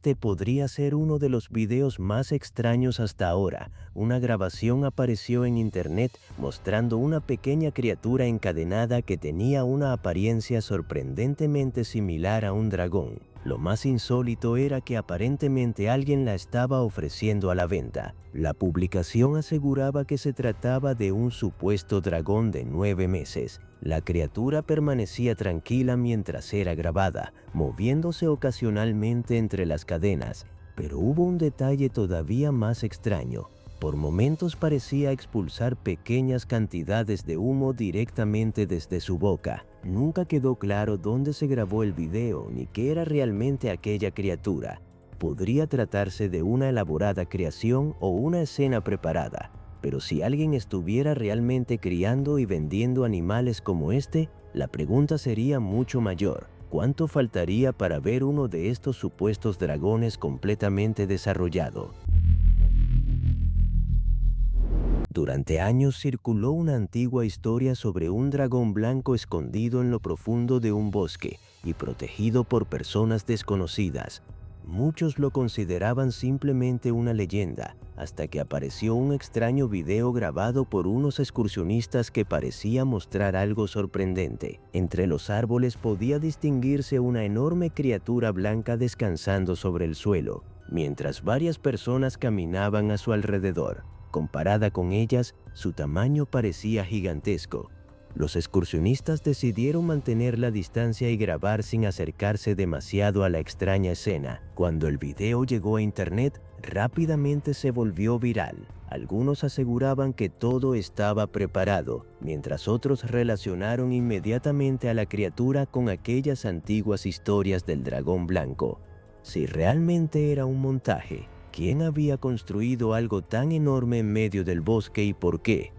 Este podría ser uno de los videos más extraños hasta ahora. Una grabación apareció en internet mostrando una pequeña criatura encadenada que tenía una apariencia sorprendentemente similar a un dragón. Lo más insólito era que aparentemente alguien la estaba ofreciendo a la venta. La publicación aseguraba que se trataba de un supuesto dragón de 9 meses. La criatura permanecía tranquila mientras era grabada, moviéndose ocasionalmente entre las cadenas, pero hubo un detalle todavía más extraño. Por momentos parecía expulsar pequeñas cantidades de humo directamente desde su boca. Nunca quedó claro dónde se grabó el video ni qué era realmente aquella criatura. Podría tratarse de una elaborada creación o una escena preparada, pero si alguien estuviera realmente criando y vendiendo animales como este, la pregunta sería mucho mayor. ¿Cuánto faltaría para ver uno de estos supuestos dragones completamente desarrollado? Durante años circuló una antigua historia sobre un dragón blanco escondido en lo profundo de un bosque y protegido por personas desconocidas. Muchos lo consideraban simplemente una leyenda, hasta que apareció un extraño video grabado por unos excursionistas que parecía mostrar algo sorprendente. Entre los árboles podía distinguirse una enorme criatura blanca descansando sobre el suelo, mientras varias personas caminaban a su alrededor. Comparada con ellas, su tamaño parecía gigantesco. Los excursionistas decidieron mantener la distancia y grabar sin acercarse demasiado a la extraña escena. Cuando el video llegó a internet, rápidamente se volvió viral. Algunos aseguraban que todo estaba preparado, mientras otros relacionaron inmediatamente a la criatura con aquellas antiguas historias del dragón blanco. Si realmente era un montaje, ¿quién había construido algo tan enorme en medio del bosque y por qué?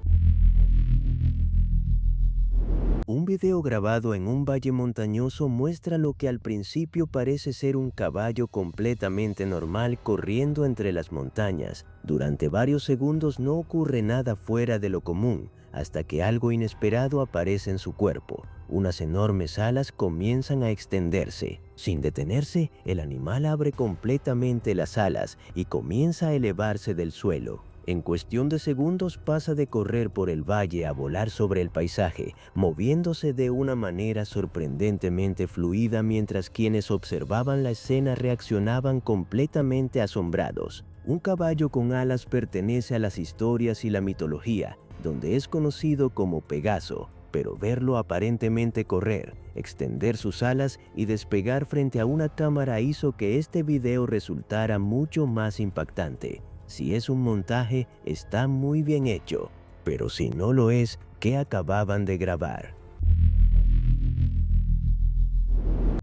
Un video grabado en un valle montañoso muestra lo que al principio parece ser un caballo completamente normal corriendo entre las montañas. Durante varios segundos no ocurre nada fuera de lo común, hasta que algo inesperado aparece en su cuerpo. Unas enormes alas comienzan a extenderse. Sin detenerse, el animal abre completamente las alas y comienza a elevarse del suelo. En cuestión de segundos pasa de correr por el valle a volar sobre el paisaje, moviéndose de una manera sorprendentemente fluida mientras quienes observaban la escena reaccionaban completamente asombrados. Un caballo con alas pertenece a las historias y la mitología, donde es conocido como Pegaso, pero verlo aparentemente correr, extender sus alas y despegar frente a una cámara hizo que este video resultara mucho más impactante. Si es un montaje, está muy bien hecho, pero si no lo es, ¿qué acababan de grabar?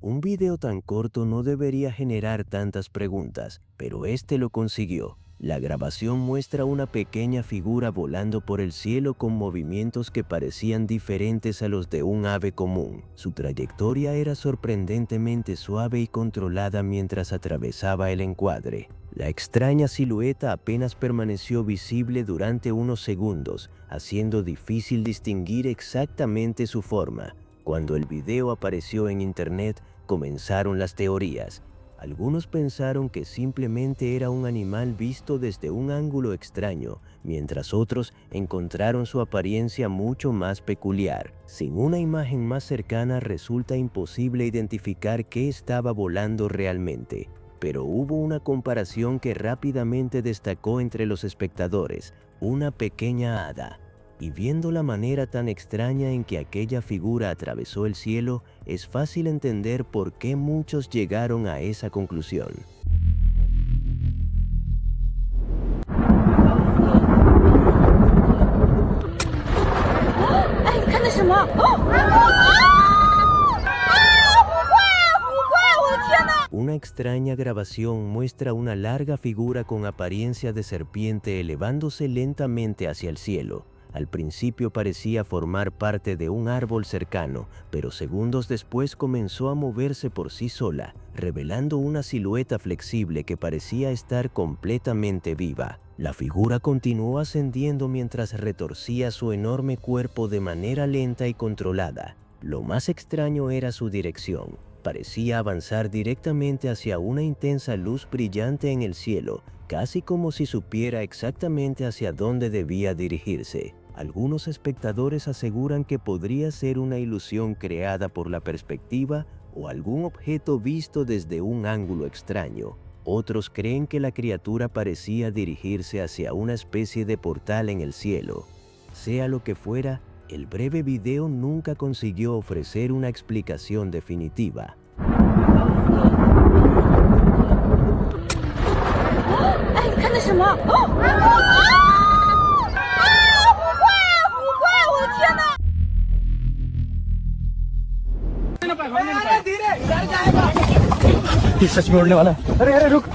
Un video tan corto no debería generar tantas preguntas, pero este lo consiguió. La grabación muestra una pequeña figura volando por el cielo con movimientos que parecían diferentes a los de un ave común. Su trayectoria era sorprendentemente suave y controlada mientras atravesaba el encuadre. La extraña silueta apenas permaneció visible durante unos segundos, haciendo difícil distinguir exactamente su forma. Cuando el video apareció en internet, comenzaron las teorías. Algunos pensaron que simplemente era un animal visto desde un ángulo extraño, mientras otros encontraron su apariencia mucho más peculiar. Sin una imagen más cercana resulta imposible identificar qué estaba volando realmente. Pero hubo una comparación que rápidamente destacó entre los espectadores: una pequeña hada. Y viendo la manera tan extraña en que aquella figura atravesó el cielo, es fácil entender por qué muchos llegaron a esa conclusión. Una extraña grabación muestra una larga figura con apariencia de serpiente elevándose lentamente hacia el cielo. Al principio parecía formar parte de un árbol cercano, pero segundos después comenzó a moverse por sí sola, revelando una silueta flexible que parecía estar completamente viva. La figura continuó ascendiendo mientras retorcía su enorme cuerpo de manera lenta y controlada. Lo más extraño era su dirección. parecía avanzar directamente hacia una intensa luz brillante en el cielo, casi como si supiera exactamente hacia dónde debía dirigirse. Algunos espectadores aseguran que podría ser una ilusión creada por la perspectiva o algún objeto visto desde un ángulo extraño. Otros creen que la criatura parecía dirigirse hacia una especie de portal en el cielo. Sea lo que fuera, el breve video nunca consiguió ofrecer una explicación definitiva. सच में उड़ने वाला है। अरे अरे रुक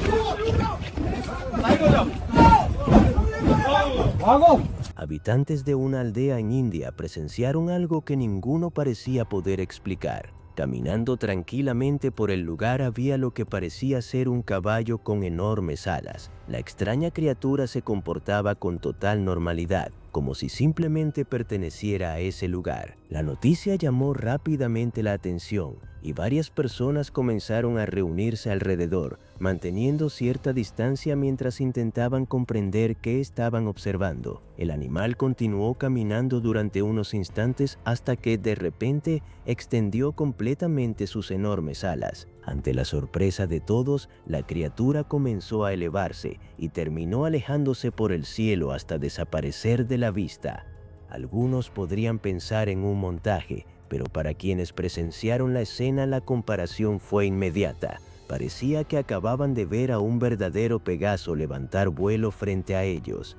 भागो। Habitantes de una aldea en India presenciaron algo que ninguno parecía poder explicar. Caminando tranquilamente por el lugar había lo que parecía ser un caballo con enormes alas. La extraña criatura se comportaba con total normalidad, como si simplemente perteneciera a ese lugar. La noticia llamó rápidamente la atención y varias personas comenzaron a reunirse alrededor, manteniendo cierta distancia mientras intentaban comprender qué estaban observando. El animal continuó caminando durante unos instantes hasta que de repente extendió completamente sus enormes alas. Ante la sorpresa de todos, la criatura comenzó a elevarse y terminó alejándose por el cielo hasta desaparecer de la vista. Algunos podrían pensar en un montaje, pero para quienes presenciaron la escena la comparación fue inmediata. Parecía que acababan de ver a un verdadero Pegaso levantar vuelo frente a ellos.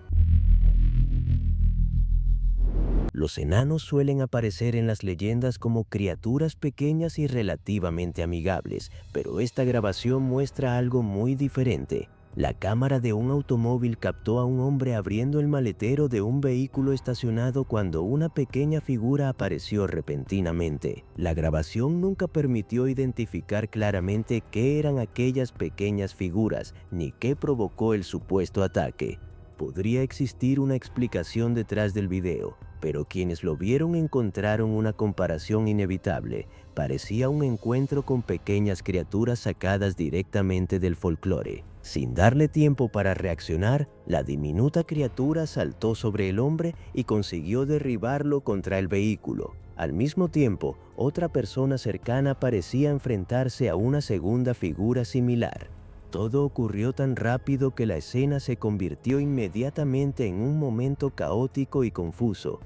Los enanos suelen aparecer en las leyendas como criaturas pequeñas y relativamente amigables, pero esta grabación muestra algo muy diferente. La cámara de un automóvil captó a un hombre abriendo el maletero de un vehículo estacionado cuando una pequeña figura apareció repentinamente. La grabación nunca permitió identificar claramente qué eran aquellas pequeñas figuras ni qué provocó el supuesto ataque. Podría existir una explicación detrás del video, pero quienes lo vieron encontraron una comparación inevitable. Parecía un encuentro con pequeñas criaturas sacadas directamente del folclore. Sin darle tiempo para reaccionar, la diminuta criatura saltó sobre el hombre y consiguió derribarlo contra el vehículo. Al mismo tiempo, otra persona cercana parecía enfrentarse a una segunda figura similar. Todo ocurrió tan rápido que la escena se convirtió inmediatamente en un momento caótico y confuso.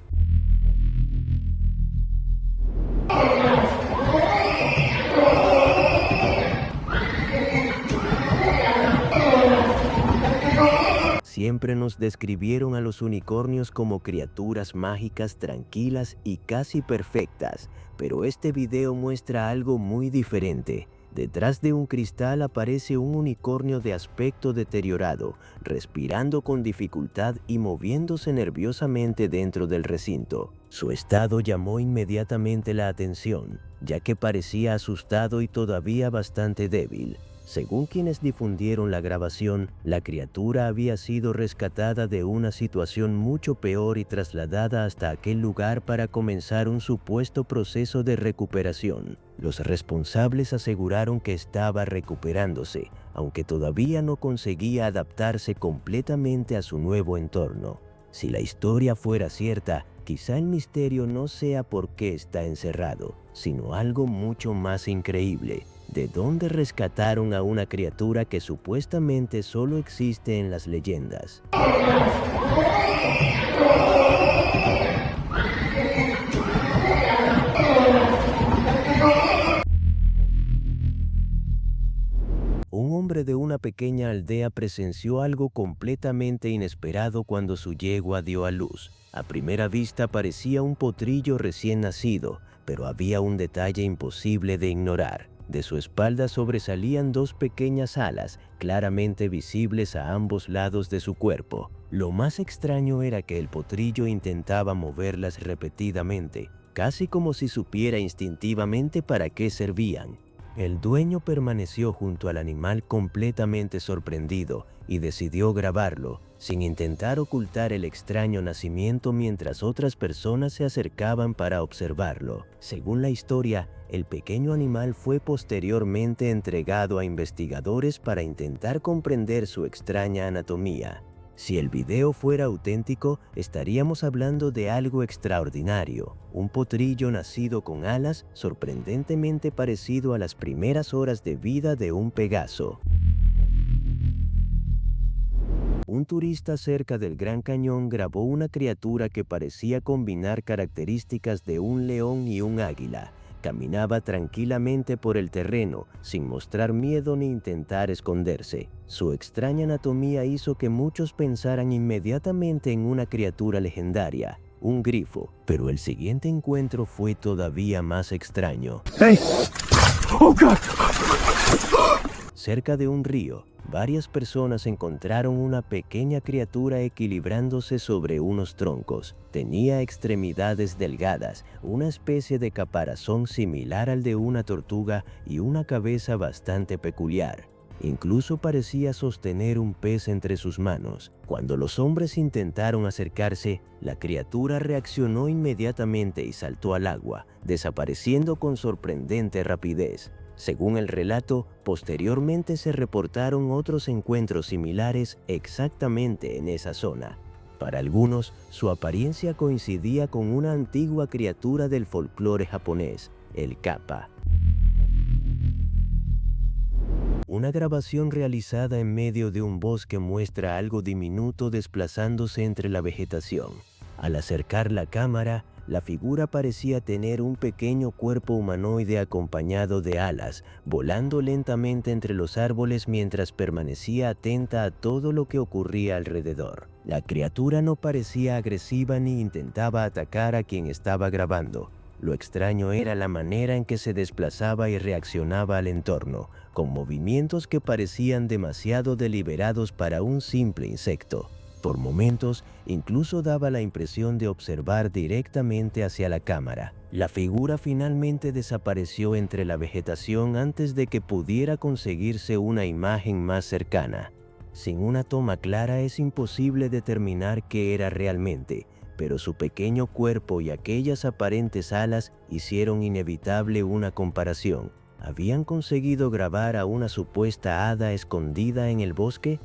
Siempre nos describieron a los unicornios como criaturas mágicas, tranquilas y casi perfectas, pero este video muestra algo muy diferente. Detrás de un cristal aparece un unicornio de aspecto deteriorado, respirando con dificultad y moviéndose nerviosamente dentro del recinto. Su estado llamó inmediatamente la atención, ya que parecía asustado y todavía bastante débil. Según quienes difundieron la grabación, la criatura había sido rescatada de una situación mucho peor y trasladada hasta aquel lugar para comenzar un supuesto proceso de recuperación. Los responsables aseguraron que estaba recuperándose, aunque todavía no conseguía adaptarse completamente a su nuevo entorno. Si la historia fuera cierta, quizá el misterio no sea por qué está encerrado, sino algo mucho más increíble. ¿De dónde rescataron a una criatura que supuestamente solo existe en las leyendas? Un hombre de una pequeña aldea presenció algo completamente inesperado cuando su yegua dio a luz. A primera vista parecía un potrillo recién nacido, pero había un detalle imposible de ignorar. De su espalda sobresalían dos pequeñas alas, claramente visibles a ambos lados de su cuerpo. Lo más extraño era que el potrillo intentaba moverlas repetidamente, casi como si supiera instintivamente para qué servían. El dueño permaneció junto al animal completamente sorprendido y decidió grabarlo. sin intentar ocultar el extraño nacimiento mientras otras personas se acercaban para observarlo. Según la historia, el pequeño animal fue posteriormente entregado a investigadores para intentar comprender su extraña anatomía. Si el video fuera auténtico, estaríamos hablando de algo extraordinario, un potrillo nacido con alas sorprendentemente parecido a las primeras horas de vida de un Pegaso. Un turista cerca del Gran Cañón grabó una criatura que parecía combinar características de un león y un águila. Caminaba tranquilamente por el terreno, sin mostrar miedo ni intentar esconderse. Su extraña anatomía hizo que muchos pensaran inmediatamente en una criatura legendaria, un grifo, pero el siguiente encuentro fue todavía más extraño. Hey! Oh, God! Cerca de un río, varias personas encontraron una pequeña criatura equilibrándose sobre unos troncos. Tenía extremidades delgadas, una especie de caparazón similar al de una tortuga y una cabeza bastante peculiar. Incluso parecía sostener un pez entre sus manos. Cuando los hombres intentaron acercarse, la criatura reaccionó inmediatamente y saltó al agua, desapareciendo con sorprendente rapidez. Según el relato, posteriormente se reportaron otros encuentros similares exactamente en esa zona. Para algunos, su apariencia coincidía con una antigua criatura del folclore japonés, el kappa. Una grabación realizada en medio de un bosque muestra algo diminuto desplazándose entre la vegetación. Al acercar la cámara, la figura parecía tener un pequeño cuerpo humanoide acompañado de alas, volando lentamente entre los árboles mientras permanecía atenta a todo lo que ocurría alrededor. La criatura no parecía agresiva ni intentaba atacar a quien estaba grabando. Lo extraño era la manera en que se desplazaba y reaccionaba al entorno, con movimientos que parecían demasiado deliberados para un simple insecto. Por momentos, incluso daba la impresión de observar directamente hacia la cámara. La figura finalmente desapareció entre la vegetación antes de que pudiera conseguirse una imagen más cercana. Sin una toma clara es imposible determinar qué era realmente, pero su pequeño cuerpo y aquellas aparentes alas hicieron inevitable una comparación. ¿Habían conseguido grabar a una supuesta hada escondida en el bosque?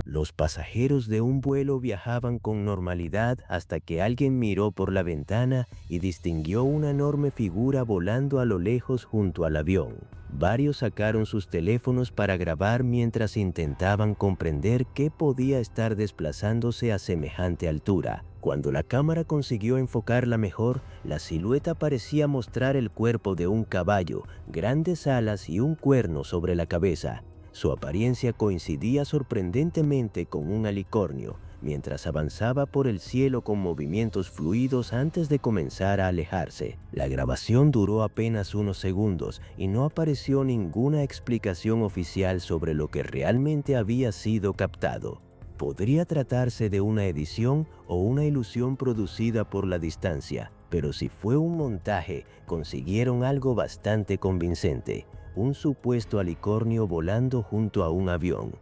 Los pasajeros de un vuelo viajaban con normalidad hasta que alguien miró por la ventana y distinguió una enorme figura volando a lo lejos junto al avión. Varios sacaron sus teléfonos para grabar mientras intentaban comprender qué podía estar desplazándose a semejante altura. Cuando la cámara consiguió enfocarla mejor, la silueta parecía mostrar el cuerpo de un caballo, grandes alas y un cuerno sobre la cabeza. Su apariencia coincidía sorprendentemente con un alicornio, mientras avanzaba por el cielo con movimientos fluidos antes de comenzar a alejarse. La grabación duró apenas unos segundos y no apareció ninguna explicación oficial sobre lo que realmente había sido captado. Podría tratarse de una edición o una ilusión producida por la distancia, pero si fue un montaje, consiguieron algo bastante convincente: un supuesto alicornio volando junto a un avión.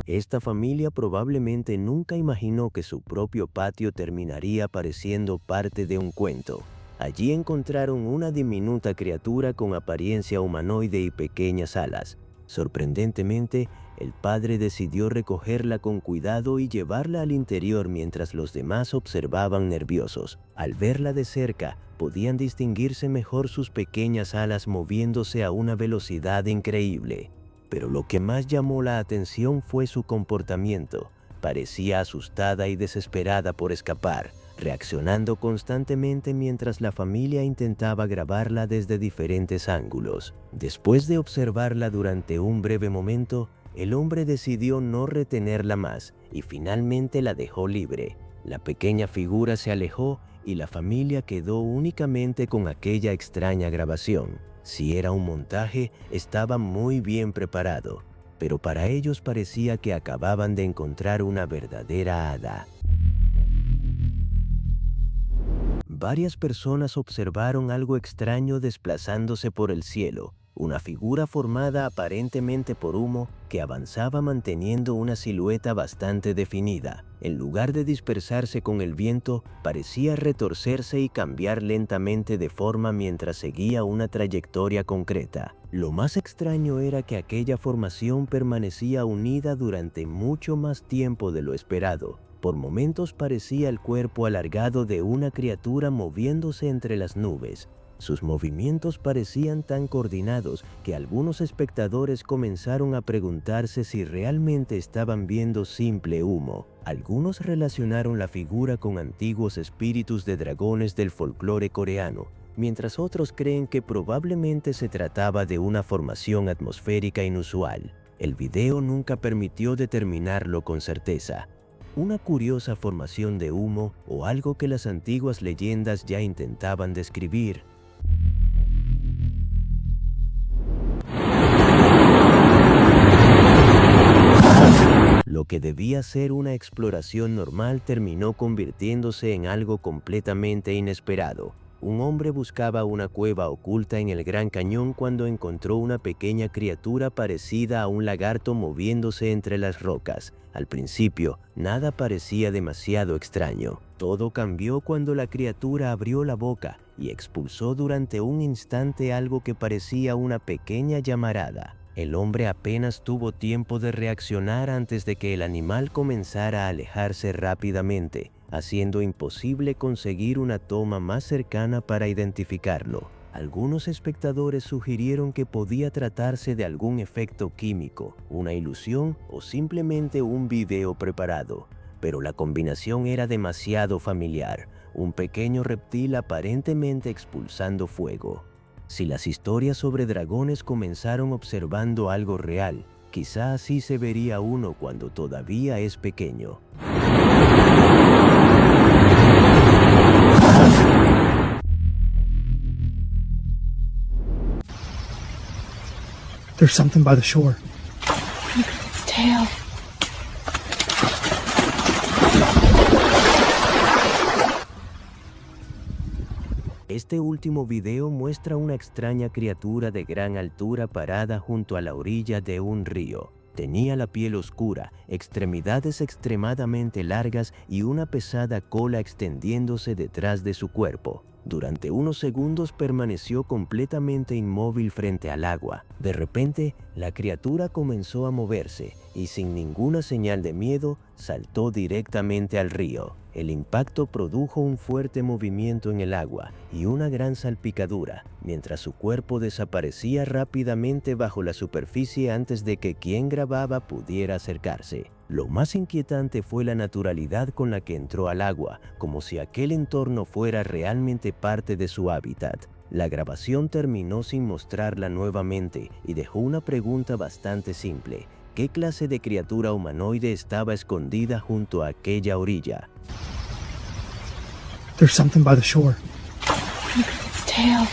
Esta familia probablemente nunca imaginó que su propio patio terminaría pareciendo parte de un cuento. Allí encontraron una diminuta criatura con apariencia humanoide y pequeñas alas. Sorprendentemente, el padre decidió recogerla con cuidado y llevarla al interior mientras los demás observaban nerviosos. Al verla de cerca, podían distinguirse mejor sus pequeñas alas moviéndose a una velocidad increíble. Pero lo que más llamó la atención fue su comportamiento. Parecía asustada y desesperada por escapar, reaccionando constantemente mientras la familia intentaba grabarla desde diferentes ángulos. Después de observarla durante un breve momento, el hombre decidió no retenerla más y finalmente la dejó libre. La pequeña figura se alejó y la familia quedó únicamente con aquella extraña grabación. Si era un montaje, estaba muy bien preparado, pero para ellos parecía que acababan de encontrar una verdadera hada. Varias personas observaron algo extraño desplazándose por el cielo, una figura formada aparentemente por humo que avanzaba manteniendo una silueta bastante definida. En lugar de dispersarse con el viento, parecía retorcerse y cambiar lentamente de forma mientras seguía una trayectoria concreta. Lo más extraño era que aquella formación permanecía unida durante mucho más tiempo de lo esperado. Por momentos parecía el cuerpo alargado de una criatura moviéndose entre las nubes. Sus movimientos parecían tan coordinados que algunos espectadores comenzaron a preguntarse si realmente estaban viendo simple humo. Algunos relacionaron la figura con antiguos espíritus de dragones del folclore coreano, mientras otros creen que probablemente se trataba de una formación atmosférica inusual. El video nunca permitió determinarlo con certeza. Una curiosa formación de humo o algo que las antiguas leyendas ya intentaban describir. Lo que debía ser una exploración normal terminó convirtiéndose en algo completamente inesperado. Un hombre buscaba una cueva oculta en el Gran Cañón cuando encontró una pequeña criatura parecida a un lagarto moviéndose entre las rocas. Al principio, nada parecía demasiado extraño. Todo cambió cuando la criatura abrió la boca y expulsó durante un instante algo que parecía una pequeña llamarada. El hombre apenas tuvo tiempo de reaccionar antes de que el animal comenzara a alejarse rápidamente, haciendo imposible conseguir una toma más cercana para identificarlo. Algunos espectadores sugirieron que podía tratarse de algún efecto químico, una ilusión o simplemente un video preparado, pero la combinación era demasiado familiar, un pequeño reptil aparentemente expulsando fuego. Si las historias sobre dragones comenzaron observando algo real, quizá así se vería uno cuando todavía es pequeño. There's something by the shore. Its tail. Este último video muestra una extraña criatura de gran altura parada junto a la orilla de un río. Tenía la piel oscura, extremidades extremadamente largas y una pesada cola extendiéndose detrás de su cuerpo. Durante unos segundos permaneció completamente inmóvil frente al agua. De repente, la criatura comenzó a moverse y sin ninguna señal de miedo, saltó directamente al río. El impacto produjo un fuerte movimiento en el agua y una gran salpicadura, mientras su cuerpo desaparecía rápidamente bajo la superficie antes de que quien grababa pudiera acercarse. Lo más inquietante fue la naturalidad con la que entró al agua, como si aquel entorno fuera realmente parte de su hábitat. La grabación terminó sin mostrarla nuevamente y dejó una pregunta bastante simple. ¿Qué clase de criatura humanoide estaba escondida junto a aquella orilla? There's something by the shore. Its tail.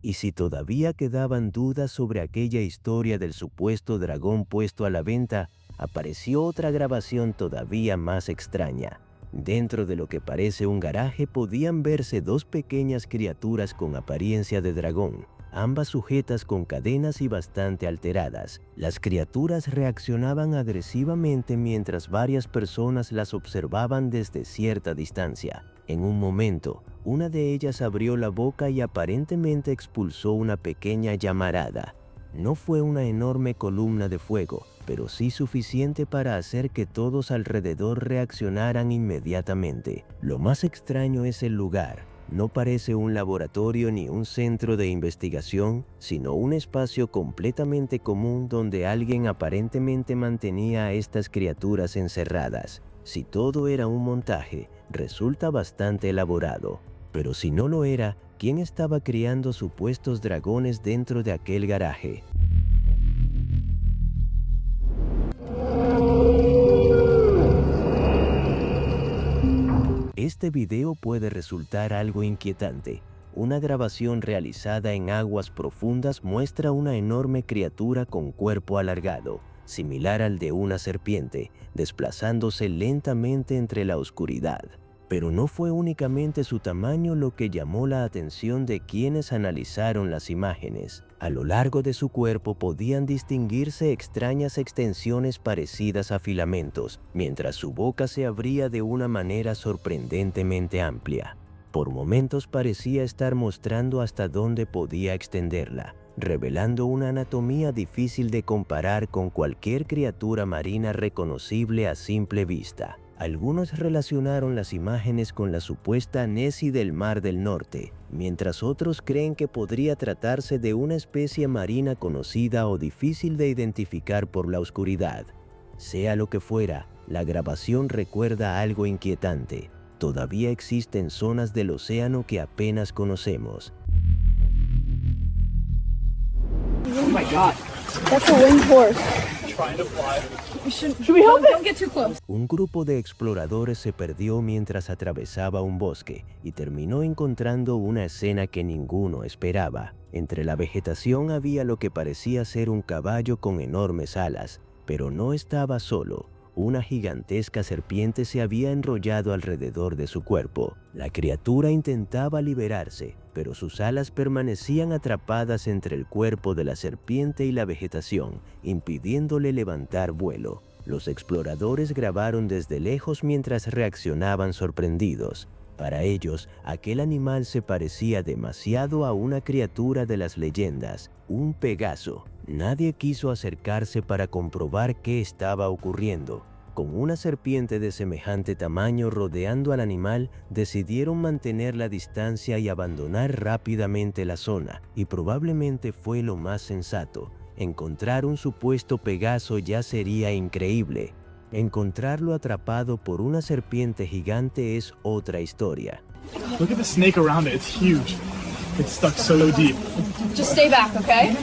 Y si todavía quedaban dudas sobre aquella historia del supuesto dragón puesto a la venta, apareció otra grabación todavía más extraña. Dentro de lo que parece un garaje podían verse dos pequeñas criaturas con apariencia de dragón, ambas sujetas con cadenas y bastante alteradas. Las criaturas reaccionaban agresivamente mientras varias personas las observaban desde cierta distancia. En un momento, una de ellas abrió la boca y aparentemente expulsó una pequeña llamarada. No fue una enorme columna de fuego, pero sí suficiente para hacer que todos alrededor reaccionaran inmediatamente. Lo más extraño es el lugar. No parece un laboratorio ni un centro de investigación, sino un espacio completamente común donde alguien aparentemente mantenía a estas criaturas encerradas. Si todo era un montaje, resulta bastante elaborado. Pero si no lo era, ¿quién estaba criando supuestos dragones dentro de aquel garaje? Este video puede resultar algo inquietante. Una grabación realizada en aguas profundas muestra una enorme criatura con cuerpo alargado, similar al de una serpiente, desplazándose lentamente entre la oscuridad. Pero no fue únicamente su tamaño lo que llamó la atención de quienes analizaron las imágenes. A lo largo de su cuerpo podían distinguirse extrañas extensiones parecidas a filamentos, mientras su boca se abría de una manera sorprendentemente amplia. Por momentos parecía estar mostrando hasta dónde podía extenderla, revelando una anatomía difícil de comparar con cualquier criatura marina reconocible a simple vista. Algunos relacionaron las imágenes con la supuesta Nessie del Mar del Norte, mientras otros creen que podría tratarse de una especie marina conocida o difícil de identificar por la oscuridad. Sea lo que fuera, la grabación recuerda algo inquietante. Todavía existen zonas del océano que apenas conocemos. Oh my God. That's a wind horse. Trying to fly. Should we help it? Don't get too close. Un grupo de exploradores se perdió mientras atravesaba un bosque y terminó encontrando una escena que ninguno esperaba. Entre la vegetación había lo que parecía ser un caballo con enormes alas, pero no estaba solo. Una gigantesca serpiente se había enrollado alrededor de su cuerpo. La criatura intentaba liberarse, pero sus alas permanecían atrapadas entre el cuerpo de la serpiente y la vegetación, impidiéndole levantar vuelo. Los exploradores grabaron desde lejos mientras reaccionaban sorprendidos. Para ellos, aquel animal se parecía demasiado a una criatura de las leyendas, un Pegaso. Nadie quiso acercarse para comprobar qué estaba ocurriendo. Con una serpiente de semejante tamaño rodeando al animal, decidieron mantener la distancia y abandonar rápidamente la zona, y probablemente fue lo más sensato. Encontrar un supuesto Pegaso ya sería increíble. Encontrarlo atrapado por una serpiente gigante es otra historia. Look at the snake around it. It's huge. It's stuck so deep. Just stay back, okay?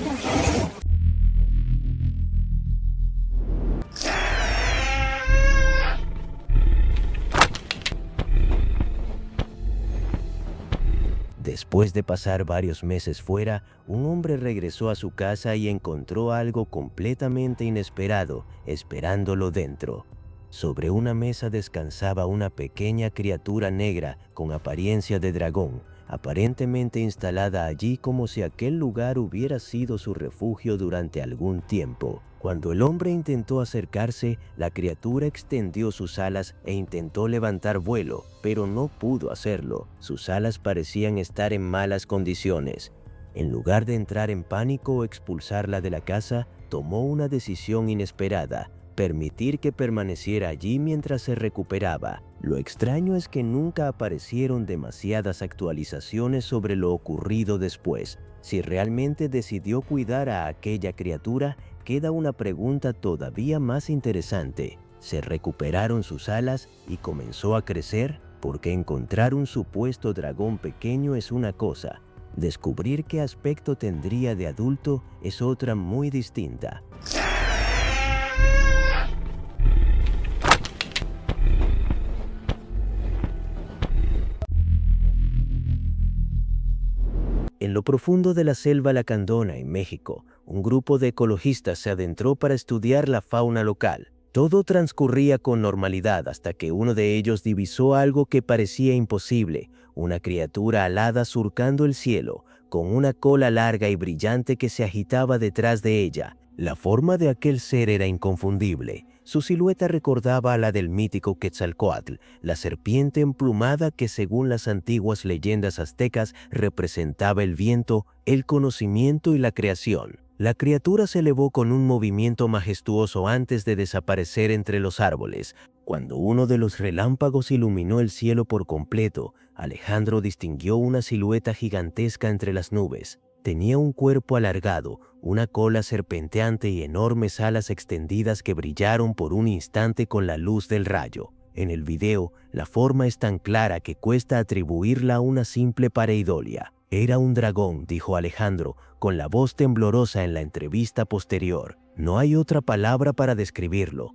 Después de pasar varios meses fuera, un hombre regresó a su casa y encontró algo completamente inesperado, esperándolo dentro. Sobre una mesa descansaba una pequeña criatura negra con apariencia de dragón, aparentemente instalada allí como si aquel lugar hubiera sido su refugio durante algún tiempo. Cuando el hombre intentó acercarse, la criatura extendió sus alas e intentó levantar vuelo, pero no pudo hacerlo. Sus alas parecían estar en malas condiciones. En lugar de entrar en pánico o expulsarla de la casa, tomó una decisión inesperada: permitir que permaneciera allí mientras se recuperaba. Lo extraño es que nunca aparecieron demasiadas actualizaciones sobre lo ocurrido después. Si realmente decidió cuidar a aquella criatura, queda una pregunta todavía más interesante. ¿Se recuperaron sus alas y comenzó a crecer? Porque encontrar un supuesto dragón pequeño es una cosa. Descubrir qué aspecto tendría de adulto es otra muy distinta. En lo profundo de la selva lacandona, en México, un grupo de ecologistas se adentró para estudiar la fauna local. Todo transcurría con normalidad hasta que uno de ellos divisó algo que parecía imposible: una criatura alada surcando el cielo, con una cola larga y brillante que se agitaba detrás de ella. La forma de aquel ser era inconfundible. Su silueta recordaba a la del mítico Quetzalcóatl, la serpiente emplumada que, según las antiguas leyendas aztecas, representaba el viento, el conocimiento y la creación. La criatura se elevó con un movimiento majestuoso antes de desaparecer entre los árboles. Cuando uno de los relámpagos iluminó el cielo por completo, Alejandro distinguió una silueta gigantesca entre las nubes. Tenía un cuerpo alargado, una cola serpenteante y enormes alas extendidas que brillaron por un instante con la luz del rayo. En el video, la forma es tan clara que cuesta atribuirla a una simple pareidolia. Era un dragón, dijo Alejandro, con la voz temblorosa en la entrevista posterior. No hay otra palabra para describirlo.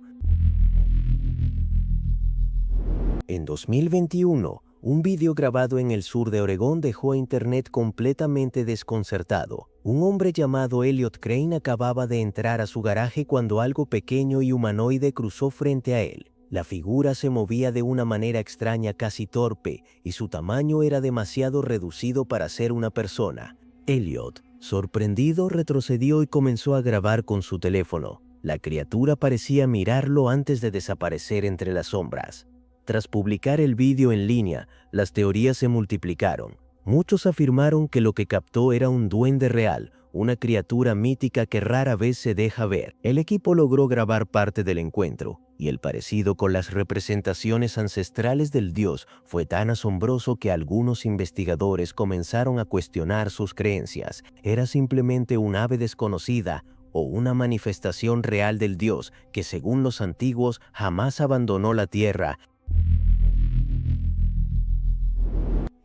En 2021, un video grabado en el sur de Oregón dejó a Internet completamente desconcertado. Un hombre llamado Elliot Crane acababa de entrar a su garaje cuando algo pequeño y humanoide cruzó frente a él. La figura se movía de una manera extraña, casi torpe, y su tamaño era demasiado reducido para ser una persona. Elliot, sorprendido, retrocedió y comenzó a grabar con su teléfono. La criatura parecía mirarlo antes de desaparecer entre las sombras. Tras publicar el vídeo en línea, las teorías se multiplicaron. Muchos afirmaron que lo que captó era un duende real, una criatura mítica que rara vez se deja ver. El equipo logró grabar parte del encuentro, y el parecido con las representaciones ancestrales del dios fue tan asombroso que algunos investigadores comenzaron a cuestionar sus creencias. ¿Era simplemente un ave desconocida o una manifestación real del dios que, según los antiguos, jamás abandonó la tierra?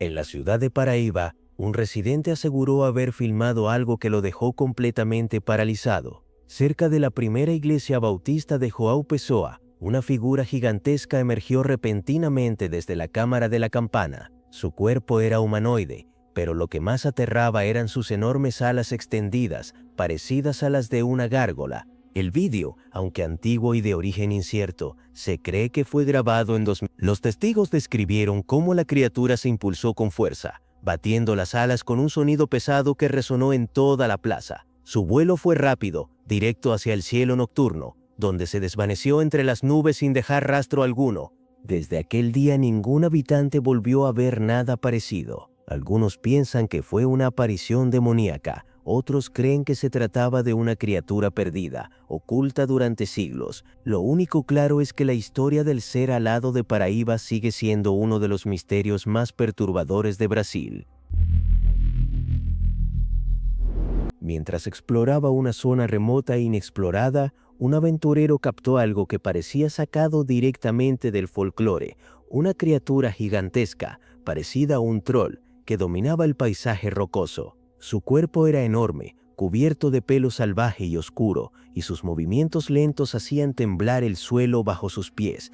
En la ciudad de Paraíba, un residente aseguró haber filmado algo que lo dejó completamente paralizado. Cerca de la primera iglesia bautista de João Pessoa, una figura gigantesca emergió repentinamente desde la cámara de la campana. Su cuerpo era humanoide, pero lo que más aterraba eran sus enormes alas extendidas, parecidas a las de una gárgola. El vídeo, aunque antiguo y de origen incierto, se cree que fue grabado en 2000. Los testigos describieron cómo la criatura se impulsó con fuerza, batiendo las alas con un sonido pesado que resonó en toda la plaza. Su vuelo fue rápido, directo hacia el cielo nocturno, donde se desvaneció entre las nubes sin dejar rastro alguno. Desde aquel día ningún habitante volvió a ver nada parecido. Algunos piensan que fue una aparición demoníaca. Otros creen que se trataba de una criatura perdida, oculta durante siglos. Lo único claro es que la historia del ser alado de Paraíba sigue siendo uno de los misterios más perturbadores de Brasil. Mientras exploraba una zona remota e inexplorada, un aventurero captó algo que parecía sacado directamente del folclore, una criatura gigantesca, parecida a un troll, que dominaba el paisaje rocoso. Su cuerpo era enorme, cubierto de pelo salvaje y oscuro, y sus movimientos lentos hacían temblar el suelo bajo sus pies.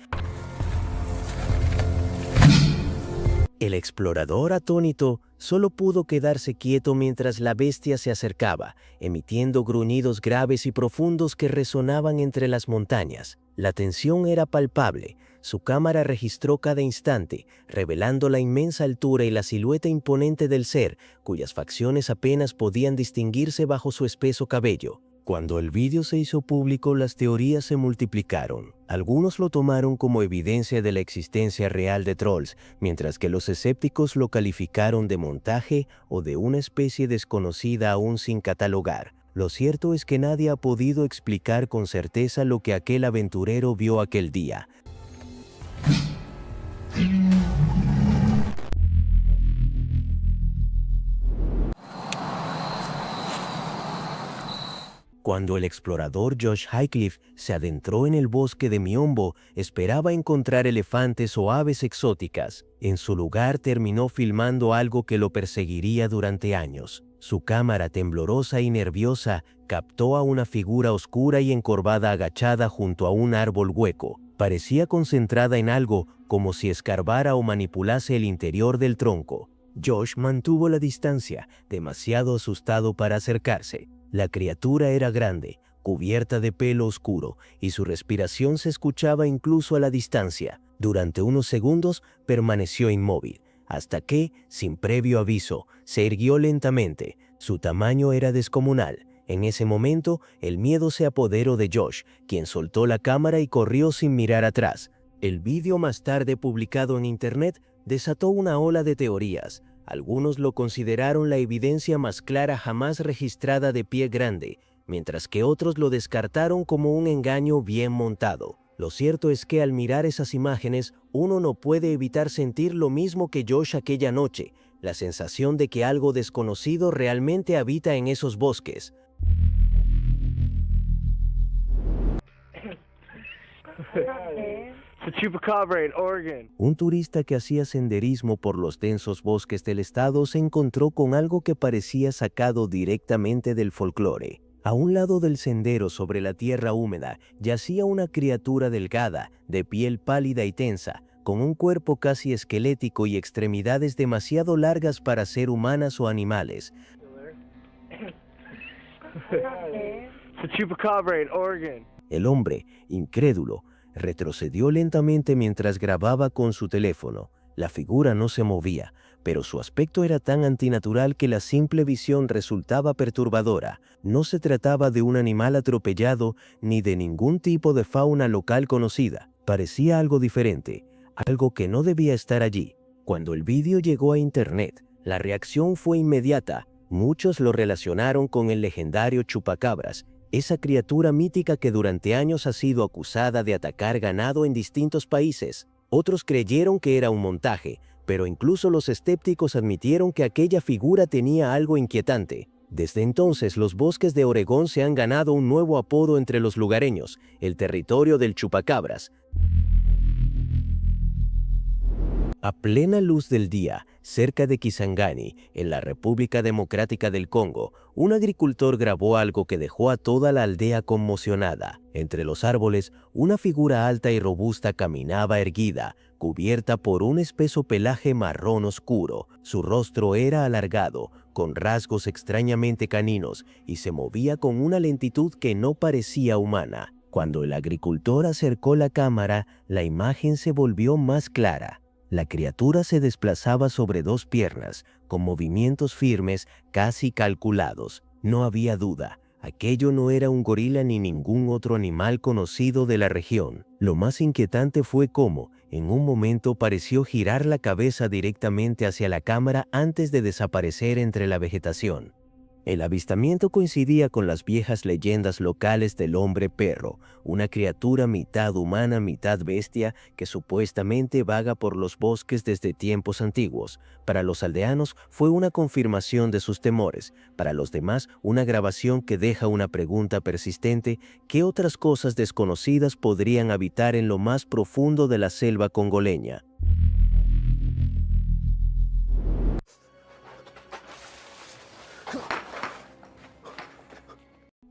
El explorador, atónito, solo pudo quedarse quieto mientras la bestia se acercaba, emitiendo gruñidos graves y profundos que resonaban entre las montañas. La tensión era palpable. Su cámara registró cada instante, revelando la inmensa altura y la silueta imponente del ser, cuyas facciones apenas podían distinguirse bajo su espeso cabello. Cuando el vídeo se hizo público, las teorías se multiplicaron. Algunos lo tomaron como evidencia de la existencia real de trolls, mientras que los escépticos lo calificaron de montaje o de una especie desconocida aún sin catalogar. Lo cierto es que nadie ha podido explicar con certeza lo que aquel aventurero vio aquel día. Cuando el explorador Josh Highcliffe se adentró en el bosque de Miombo, esperaba encontrar elefantes o aves exóticas. En su lugar terminó filmando algo que lo perseguiría durante años. Su cámara, temblorosa y nerviosa, captó a una figura oscura y encorvada agachada junto a un árbol hueco. Parecía concentrada en algo, como si escarbara o manipulase el interior del tronco. Josh mantuvo la distancia, demasiado asustado para acercarse. La criatura era grande, cubierta de pelo oscuro, y su respiración se escuchaba incluso a la distancia. Durante unos segundos permaneció inmóvil, hasta que, sin previo aviso, se irguió lentamente. Su tamaño era descomunal. En ese momento, el miedo se apoderó de Josh, quien soltó la cámara y corrió sin mirar atrás. El vídeo, más tarde publicado en Internet, desató una ola de teorías. Algunos lo consideraron la evidencia más clara jamás registrada de pie grande, mientras que otros lo descartaron como un engaño bien montado. Lo cierto es que al mirar esas imágenes, uno no puede evitar sentir lo mismo que Josh aquella noche, la sensación de que algo desconocido realmente habita en esos bosques. The Chupacabra in Oregon. Un turista que hacía senderismo por los densos bosques del estado se encontró con algo que parecía sacado directamente del folclore. A un lado del sendero, sobre la tierra húmeda, yacía una criatura delgada, de piel pálida y tensa, con un cuerpo casi esquelético y extremidades demasiado largas para ser humanas o animales. It's a chupacabra in Oregon. El hombre, incrédulo, retrocedió lentamente mientras grababa con su teléfono. La figura no se movía, pero su aspecto era tan antinatural que la simple visión resultaba perturbadora. No se trataba de un animal atropellado ni de ningún tipo de fauna local conocida. Parecía algo diferente, algo que no debía estar allí. Cuando el vídeo llegó a internet, la reacción fue inmediata. Muchos lo relacionaron con el legendario chupacabras, esa criatura mítica que durante años ha sido acusada de atacar ganado en distintos países. Otros creyeron que era un montaje, pero incluso los escépticos admitieron que aquella figura tenía algo inquietante. Desde entonces, los bosques de Oregón se han ganado un nuevo apodo entre los lugareños, el territorio del chupacabras. A plena luz del día, cerca de Kisangani, en la República Democrática del Congo, un agricultor grabó algo que dejó a toda la aldea conmocionada. Entre los árboles, una figura alta y robusta caminaba erguida, cubierta por un espeso pelaje marrón oscuro. Su rostro era alargado, con rasgos extrañamente caninos, y se movía con una lentitud que no parecía humana. Cuando el agricultor acercó la cámara, la imagen se volvió más clara. La criatura se desplazaba sobre dos piernas, con movimientos firmes, casi calculados. No había duda, aquello no era un gorila ni ningún otro animal conocido de la región. Lo más inquietante fue cómo, en un momento, pareció girar la cabeza directamente hacia la cámara antes de desaparecer entre la vegetación. El avistamiento coincidía con las viejas leyendas locales del hombre perro, una criatura mitad humana, mitad bestia que supuestamente vaga por los bosques desde tiempos antiguos. Para los aldeanos fue una confirmación de sus temores, para los demás una grabación que deja una pregunta persistente: ¿qué otras cosas desconocidas podrían habitar en lo más profundo de la selva congoleña?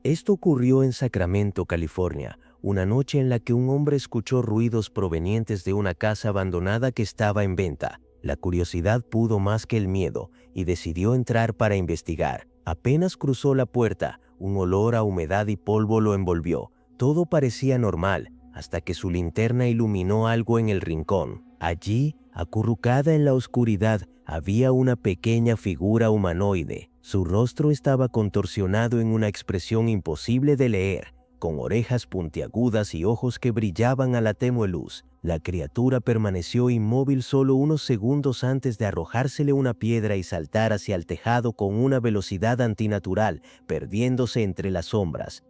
Esto ocurrió en Sacramento, California, una noche en la que un hombre escuchó ruidos provenientes de una casa abandonada que estaba en venta. La curiosidad pudo más que el miedo y decidió entrar para investigar. Apenas cruzó la puerta, un olor a humedad y polvo lo envolvió. Todo parecía normal, hasta que su linterna iluminó algo en el rincón. Allí, acurrucada en la oscuridad, había una pequeña figura humanoide. Su rostro estaba contorsionado en una expresión imposible de leer, con orejas puntiagudas y ojos que brillaban a la tenue luz. La criatura permaneció inmóvil solo unos segundos antes de arrojársele una piedra y saltar hacia el tejado con una velocidad antinatural, perdiéndose entre las sombras.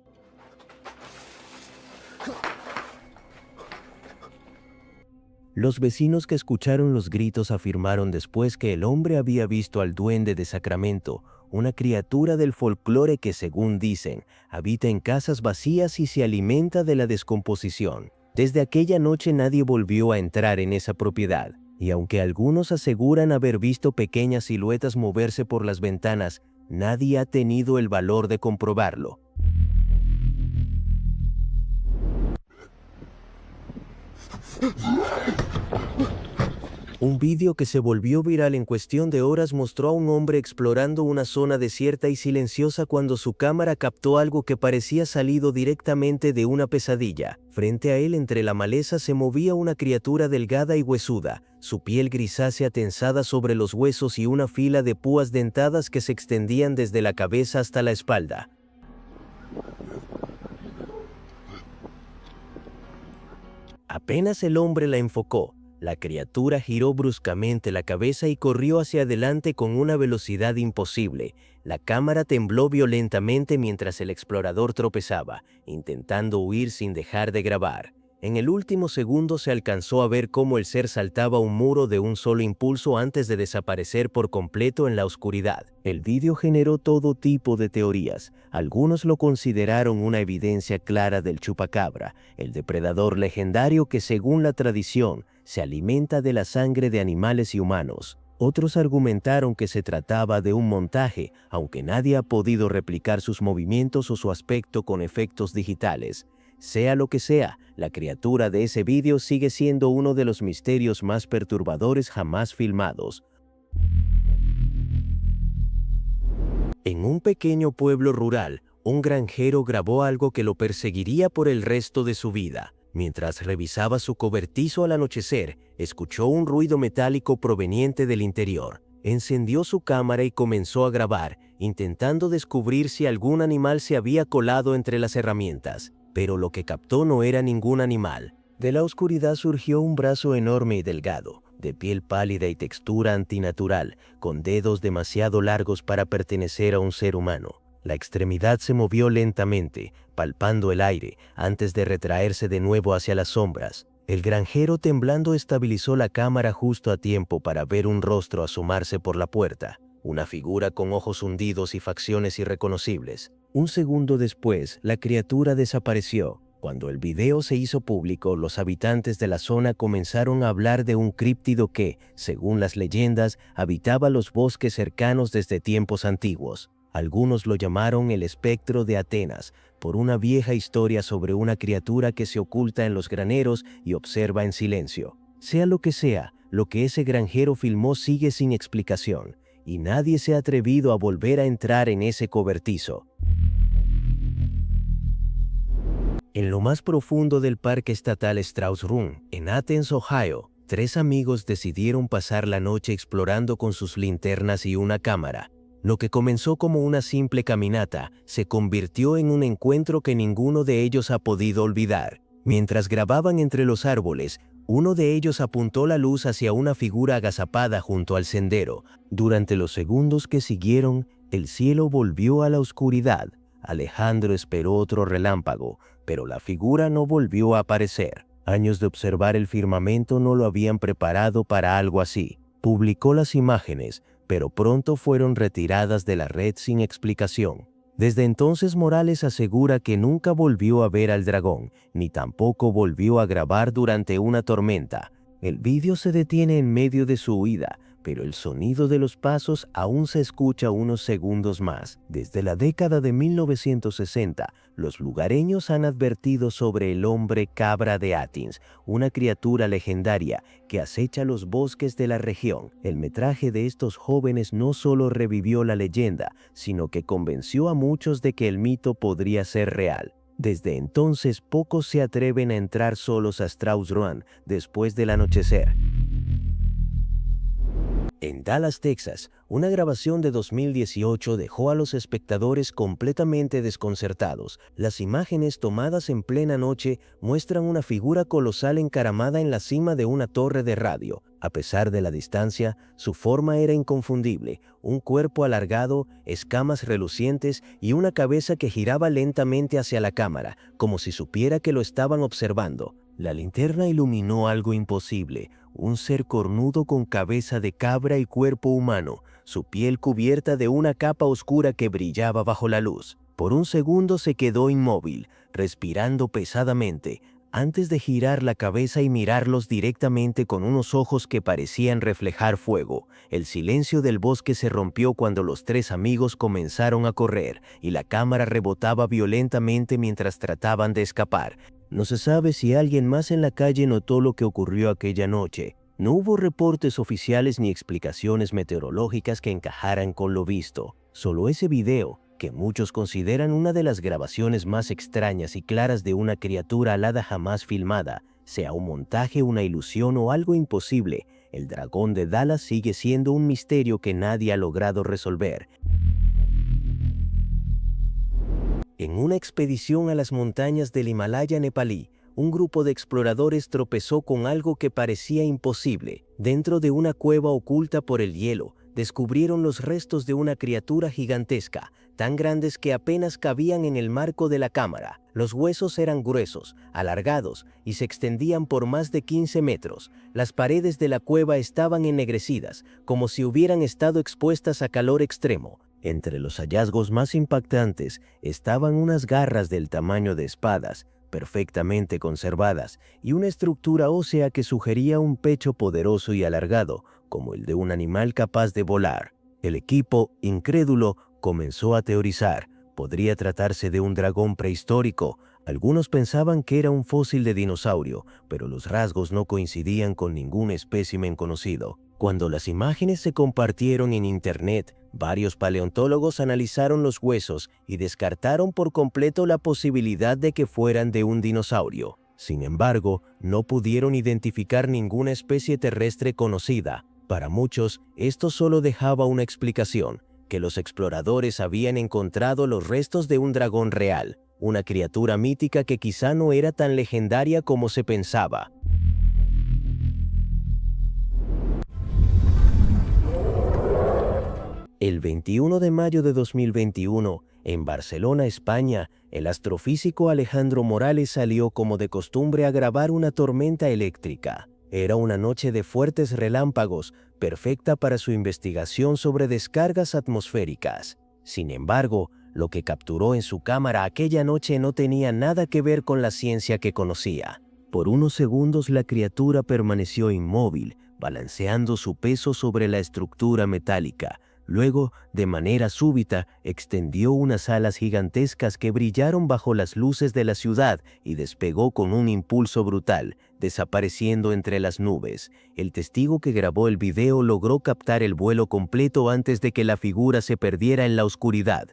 Los vecinos que escucharon los gritos afirmaron después que el hombre había visto al duende de Sacramento, una criatura del folclore que, según dicen, habita en casas vacías y se alimenta de la descomposición. Desde aquella noche nadie volvió a entrar en esa propiedad, y aunque algunos aseguran haber visto pequeñas siluetas moverse por las ventanas, nadie ha tenido el valor de comprobarlo. Un vídeo que se volvió viral en cuestión de horas mostró a un hombre explorando una zona desierta y silenciosa cuando su cámara captó algo que parecía salido directamente de una pesadilla. Frente a él, entre la maleza, se movía una criatura delgada y huesuda, su piel grisácea tensada sobre los huesos y una fila de púas dentadas que se extendían desde la cabeza hasta la espalda. Apenas el hombre la enfocó, la criatura giró bruscamente la cabeza y corrió hacia adelante con una velocidad imposible. La cámara tembló violentamente mientras el explorador tropezaba, intentando huir sin dejar de grabar. En el último segundo se alcanzó a ver cómo el ser saltaba un muro de un solo impulso antes de desaparecer por completo en la oscuridad. El vídeo generó todo tipo de teorías. Algunos lo consideraron una evidencia clara del chupacabra, el depredador legendario que, según la tradición, se alimenta de la sangre de animales y humanos. Otros argumentaron que se trataba de un montaje, aunque nadie ha podido replicar sus movimientos o su aspecto con efectos digitales. Sea lo que sea, la criatura de ese vídeo sigue siendo uno de los misterios más perturbadores jamás filmados. En un pequeño pueblo rural, un granjero grabó algo que lo perseguiría por el resto de su vida. Mientras revisaba su cobertizo al anochecer, escuchó un ruido metálico proveniente del interior. Encendió su cámara y comenzó a grabar, intentando descubrir si algún animal se había colado entre las herramientas. Pero lo que captó no era ningún animal. De la oscuridad surgió un brazo enorme y delgado, de piel pálida y textura antinatural, con dedos demasiado largos para pertenecer a un ser humano. La extremidad se movió lentamente, palpando el aire, antes de retraerse de nuevo hacia las sombras. El granjero, temblando, estabilizó la cámara justo a tiempo para ver un rostro asomarse por la puerta, una figura con ojos hundidos y facciones irreconocibles. Un segundo después, la criatura desapareció. Cuando el video se hizo público, los habitantes de la zona comenzaron a hablar de un críptido que, según las leyendas, habitaba los bosques cercanos desde tiempos antiguos. Algunos lo llamaron el espectro de Atenas, por una vieja historia sobre una criatura que se oculta en los graneros y observa en silencio. Sea lo que ese granjero filmó sigue sin explicación, y nadie se ha atrevido a volver a entrar en ese cobertizo. En lo más profundo del Parque Estatal Strauss Run, en Athens, Ohio, 3 amigos decidieron pasar la noche explorando con sus linternas y una cámara. Lo que comenzó como una simple caminata se convirtió en un encuentro que ninguno de ellos ha podido olvidar. Mientras grababan entre los árboles, uno de ellos apuntó la luz hacia una figura agazapada junto al sendero. Durante los segundos que siguieron, el cielo volvió a la oscuridad. Alejandro esperó otro relámpago, pero la figura no volvió a aparecer. Años de observar el firmamento no lo habían preparado para algo así. Publicó las imágenes, pero pronto fueron retiradas de la red sin explicación. Desde entonces Morales asegura que nunca volvió a ver al dragón, ni tampoco volvió a grabar durante una tormenta. El vídeo se detiene en medio de su huida, pero el sonido de los pasos aún se escucha unos segundos más. Desde la década de 1960, los lugareños han advertido sobre el hombre cabra de Athens, una criatura legendaria que acecha los bosques de la región. El metraje de estos jóvenes no solo revivió la leyenda, sino que convenció a muchos de que el mito podría ser real. Desde entonces, pocos se atreven a entrar solos a Strauss Run después del anochecer. En Dallas, Texas, una grabación de 2018 dejó a los espectadores completamente desconcertados. Las imágenes tomadas en plena noche muestran una figura colosal encaramada en la cima de una torre de radio. A pesar de la distancia, su forma era inconfundible: un cuerpo alargado, escamas relucientes y una cabeza que giraba lentamente hacia la cámara, como si supiera que lo estaban observando. La linterna iluminó algo imposible: un ser cornudo con cabeza de cabra y cuerpo humano, su piel cubierta de una capa oscura que brillaba bajo la luz. Por un segundo se quedó inmóvil, respirando pesadamente, antes de girar la cabeza y mirarlos directamente con unos ojos que parecían reflejar fuego. El silencio del bosque se rompió cuando los 3 amigos comenzaron a correr, y la cámara rebotaba violentamente mientras trataban de escapar. No se sabe si alguien más en la calle notó lo que ocurrió aquella noche. No hubo reportes oficiales ni explicaciones meteorológicas que encajaran con lo visto. Solo ese video, que muchos consideran una de las grabaciones más extrañas y claras de una criatura alada jamás filmada, sea un montaje, una ilusión o algo imposible, el dragón de Dallas sigue siendo un misterio que nadie ha logrado resolver. En una expedición a las montañas del Himalaya nepalí, un grupo de exploradores tropezó con algo que parecía imposible. Dentro de una cueva oculta por el hielo, descubrieron los restos de una criatura gigantesca, tan grandes que apenas cabían en el marco de la cámara. Los huesos eran gruesos, alargados y se extendían por más de 15 metros. Las paredes de la cueva estaban ennegrecidas, como si hubieran estado expuestas a calor extremo. Entre los hallazgos más impactantes estaban unas garras del tamaño de espadas, perfectamente conservadas, y una estructura ósea que sugería un pecho poderoso y alargado, como el de un animal capaz de volar. El equipo, incrédulo, comenzó a teorizar. Podría tratarse de un dragón prehistórico. Algunos pensaban que era un fósil de dinosaurio, pero los rasgos no coincidían con ningún espécimen conocido. Cuando las imágenes se compartieron en internet, Varios paleontólogos analizaron los huesos y descartaron por completo la posibilidad de que fueran de un dinosaurio. Sin embargo, no pudieron identificar ninguna especie terrestre conocida. Para muchos, esto solo dejaba una explicación, que los exploradores habían encontrado los restos de un dragón real, una criatura mítica que quizá no era tan legendaria como se pensaba. El 21 de mayo de 2021, en Barcelona, España, el astrofísico Alejandro Morales salió como de costumbre a grabar una tormenta eléctrica. Era una noche de fuertes relámpagos, perfecta para su investigación sobre descargas atmosféricas. Sin embargo, lo que capturó en su cámara aquella noche no tenía nada que ver con la ciencia que conocía. Por unos segundos la criatura permaneció inmóvil, balanceando su peso sobre la estructura metálica. Luego, de manera súbita, extendió unas alas gigantescas que brillaron bajo las luces de la ciudad y despegó con un impulso brutal, desapareciendo entre las nubes. El testigo que grabó el video logró captar el vuelo completo antes de que la figura se perdiera en la oscuridad.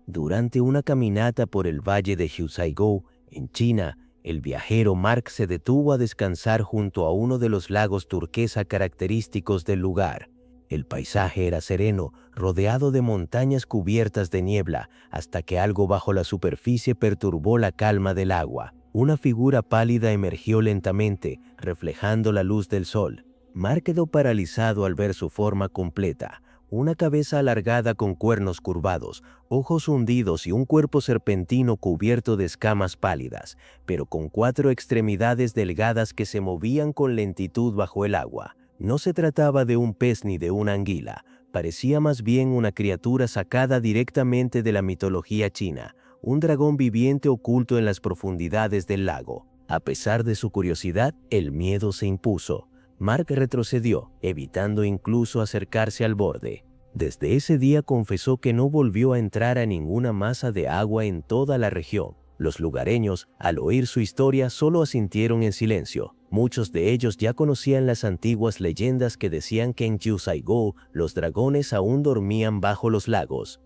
Durante una caminata por el valle de Huaishou, en China, el viajero Mark se detuvo a descansar junto a uno de los lagos turquesa característicos del lugar. El paisaje era sereno, rodeado de montañas cubiertas de niebla, hasta que algo bajo la superficie perturbó la calma del agua. Una figura pálida emergió lentamente, reflejando la luz del sol. Mark quedó paralizado al ver su forma completa. Una cabeza alargada con cuernos curvados, ojos hundidos y un cuerpo serpentino cubierto de escamas pálidas, pero con 4 extremidades delgadas que se movían con lentitud bajo el agua. No se trataba de un pez ni de una anguila, parecía más bien una criatura sacada directamente de la mitología china, un dragón viviente oculto en las profundidades del lago. A pesar de su curiosidad, el miedo se impuso. Mark retrocedió, evitando incluso acercarse al borde. Desde ese día confesó que no volvió a entrar a ninguna masa de agua en toda la región. Los lugareños, al oír su historia, solo asintieron en silencio. Muchos de ellos ya conocían las antiguas leyendas que decían que en Huaishou los dragones aún dormían bajo los lagos.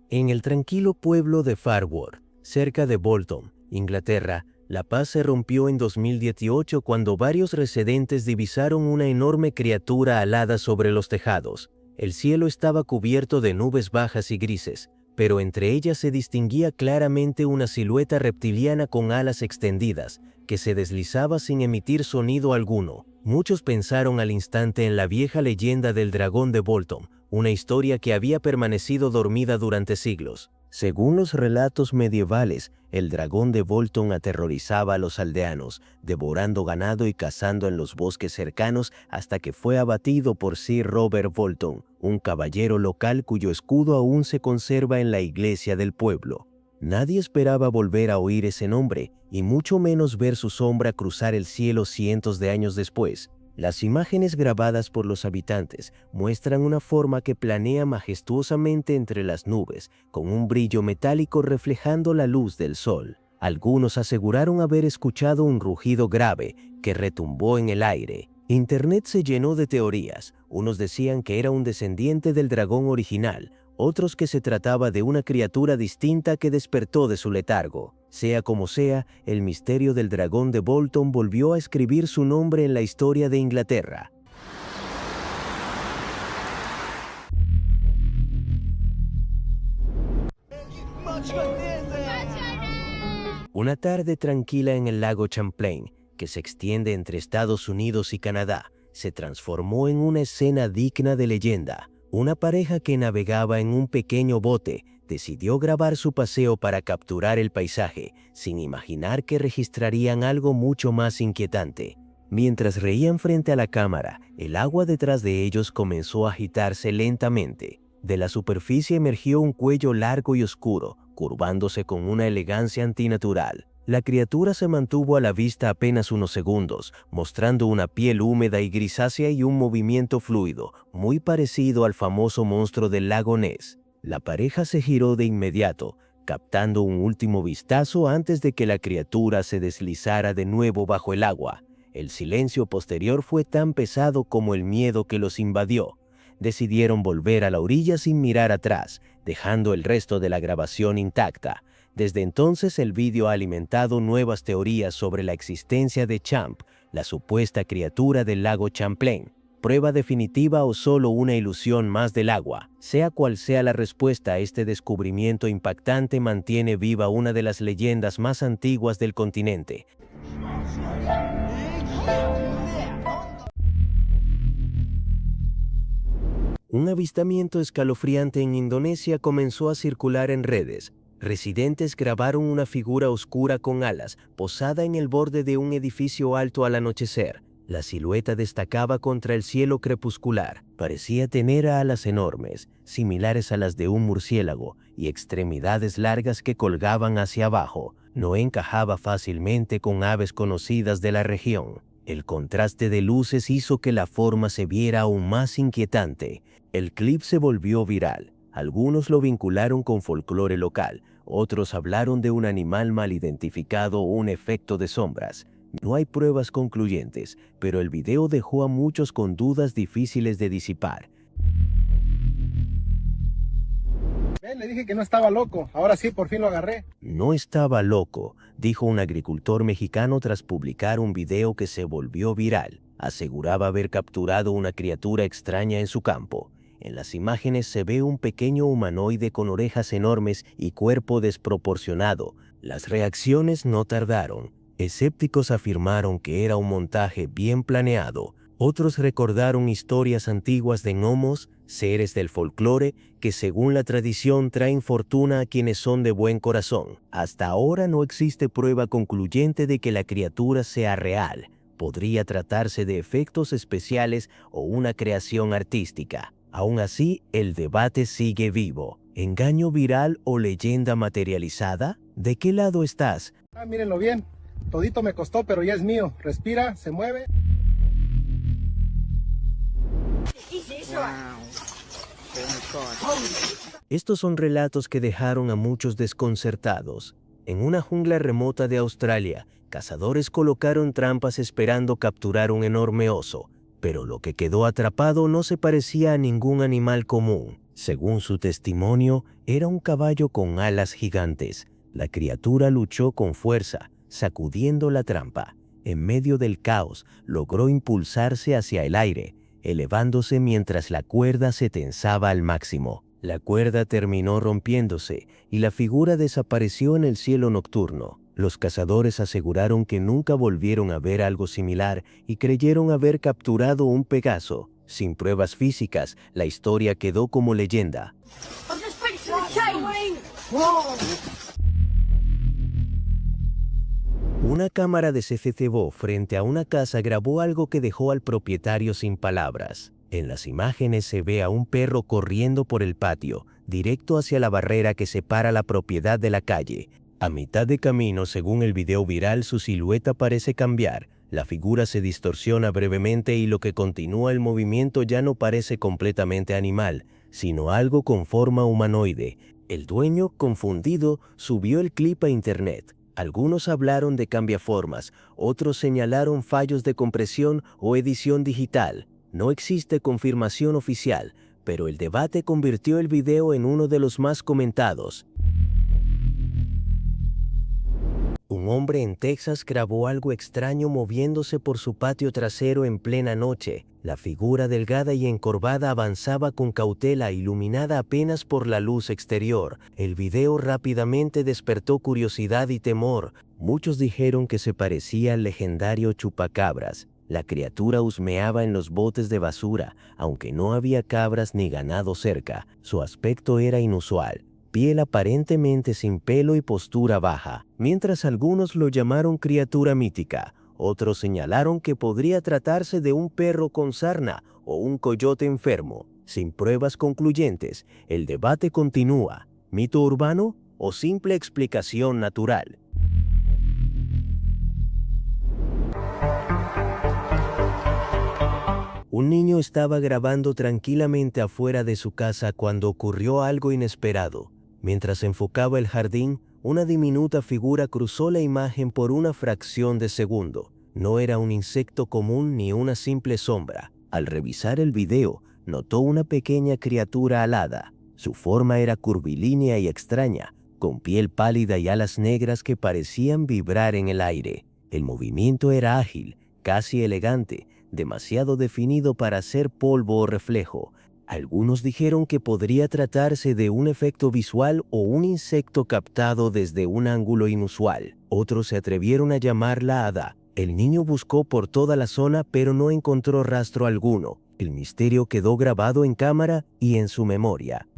En el tranquilo pueblo de Farnworth, cerca de Bolton, Inglaterra, la paz se rompió en 2018 cuando varios residentes divisaron una enorme criatura alada sobre los tejados. El cielo estaba cubierto de nubes bajas y grises, pero entre ellas se distinguía claramente una silueta reptiliana con alas extendidas, que se deslizaba sin emitir sonido alguno. Muchos pensaron al instante en la vieja leyenda del dragón de Bolton, una historia que había permanecido dormida durante siglos. Según los relatos medievales, el dragón de Bolton aterrorizaba a los aldeanos, devorando ganado y cazando en los bosques cercanos hasta que fue abatido por Sir Robert Bolton, un caballero local cuyo escudo aún se conserva en la iglesia del pueblo. Nadie esperaba volver a oír ese nombre, y mucho menos ver su sombra cruzar el cielo cientos de años después. Las imágenes grabadas por los habitantes muestran una forma que planea majestuosamente entre las nubes, con un brillo metálico reflejando la luz del sol. Algunos aseguraron haber escuchado un rugido grave que retumbó en el aire. Internet se llenó de teorías. Unos decían que era un descendiente del dragón original, otros que se trataba de una criatura distinta que despertó de su letargo. Sea como sea, el misterio del dragón de Bolton volvió a escribir su nombre en la historia de Inglaterra. Una tarde tranquila en el lago Champlain, que se extiende entre Estados Unidos y Canadá, se transformó en una escena digna de leyenda. Una pareja que navegaba en un pequeño bote decidió grabar su paseo para capturar el paisaje, sin imaginar que registrarían algo mucho más inquietante. Mientras reían frente a la cámara, el agua detrás de ellos comenzó a agitarse lentamente. De la superficie emergió un cuello largo y oscuro, curvándose con una elegancia antinatural. La criatura se mantuvo a la vista apenas unos segundos, mostrando una piel húmeda y grisácea y un movimiento fluido, muy parecido al famoso monstruo del lago Ness. La pareja se giró de inmediato, captando un último vistazo antes de que la criatura se deslizara de nuevo bajo el agua. El silencio posterior fue tan pesado como el miedo que los invadió. Decidieron volver a la orilla sin mirar atrás, dejando el resto de la grabación intacta. Desde entonces el vídeo ha alimentado nuevas teorías sobre la existencia de Champ, la supuesta criatura del lago Champlain. ¿Prueba definitiva o solo una ilusión más del agua? Sea cual sea la respuesta a este descubrimiento impactante, mantiene viva una de las leyendas más antiguas del continente. Un avistamiento escalofriante en Indonesia comenzó a circular en redes. Residentes grabaron una figura oscura con alas, posada en el borde de un edificio alto al anochecer. La silueta destacaba contra el cielo crepuscular. Parecía tener alas enormes, similares a las de un murciélago, y extremidades largas que colgaban hacia abajo. No encajaba fácilmente con aves conocidas de la región. El contraste de luces hizo que la forma se viera aún más inquietante. El clip se volvió viral. Algunos lo vincularon con folclore local, otros hablaron de un animal mal identificado o un efecto de sombras. No hay pruebas concluyentes, pero el video dejó a muchos con dudas difíciles de disipar. Le dije que no estaba loco, ahora sí, por fin lo agarré. No estaba loco, dijo un agricultor mexicano tras publicar un video que se volvió viral. Aseguraba haber capturado una criatura extraña en su campo. En las imágenes se ve un pequeño humanoide con orejas enormes y cuerpo desproporcionado. Las reacciones no tardaron. Escépticos afirmaron que era un montaje bien planeado. Otros recordaron historias antiguas de gnomos, seres del folclore, que según la tradición traen fortuna a quienes son de buen corazón. Hasta ahora no existe prueba concluyente de que la criatura sea real. Podría tratarse de efectos especiales o una creación artística. Aún así, el debate sigue vivo. ¿Engaño viral o leyenda materializada? ¿De qué lado estás? Mírenlo bien. Todito me costó, pero ya es mío. Respira, se mueve. Estos son relatos que dejaron a muchos desconcertados. En una jungla remota de Australia, cazadores colocaron trampas esperando capturar un enorme oso, pero lo que quedó atrapado no se parecía a ningún animal común. Según su testimonio, era un caballo con alas gigantes. La criatura luchó con fuerza, sacudiendo la trampa. En medio del caos, logró impulsarse hacia el aire, elevándose mientras la cuerda se tensaba al máximo. La cuerda terminó rompiéndose y la figura desapareció en el cielo nocturno. Los cazadores aseguraron que nunca volvieron a ver algo similar y creyeron haber capturado un Pegaso. Sin pruebas físicas, la historia quedó como leyenda. Una cámara de CCTV frente a una casa grabó algo que dejó al propietario sin palabras. En las imágenes se ve a un perro corriendo por el patio, directo hacia la barrera que separa la propiedad de la calle. A mitad de camino, según el video viral, su silueta parece cambiar. La figura se distorsiona brevemente y lo que continúa el movimiento ya no parece completamente animal, sino algo con forma humanoide. El dueño, confundido, subió el clip a internet. Algunos hablaron de cambiaformas, otros señalaron fallos de compresión o edición digital. No existe confirmación oficial, pero el debate convirtió el video en uno de los más comentados. Un hombre en Texas grabó algo extraño moviéndose por su patio trasero en plena noche. La figura delgada y encorvada avanzaba con cautela, iluminada apenas por la luz exterior. El video rápidamente despertó curiosidad y temor. Muchos dijeron que se parecía al legendario chupacabras. La criatura husmeaba en los botes de basura, aunque no había cabras ni ganado cerca. Su aspecto era inusual. Piel aparentemente sin pelo y postura baja. Mientras algunos lo llamaron criatura mítica, otros señalaron que podría tratarse de un perro con sarna o un coyote enfermo. Sin pruebas concluyentes, el debate continúa. ¿Mito urbano o simple explicación natural? Un niño estaba grabando tranquilamente afuera de su casa cuando ocurrió algo inesperado. Mientras enfocaba el jardín, una diminuta figura cruzó la imagen por una fracción de segundo. No era un insecto común ni una simple sombra. Al revisar el video, notó una pequeña criatura alada. Su forma era curvilínea y extraña, con piel pálida y alas negras que parecían vibrar en el aire. El movimiento era ágil, casi elegante, demasiado definido para ser polvo o reflejo. Algunos dijeron que podría tratarse de un efecto visual o un insecto captado desde un ángulo inusual. Otros se atrevieron a llamarla hada. El niño buscó por toda la zona pero no encontró rastro alguno. El misterio quedó grabado en cámara y en su memoria.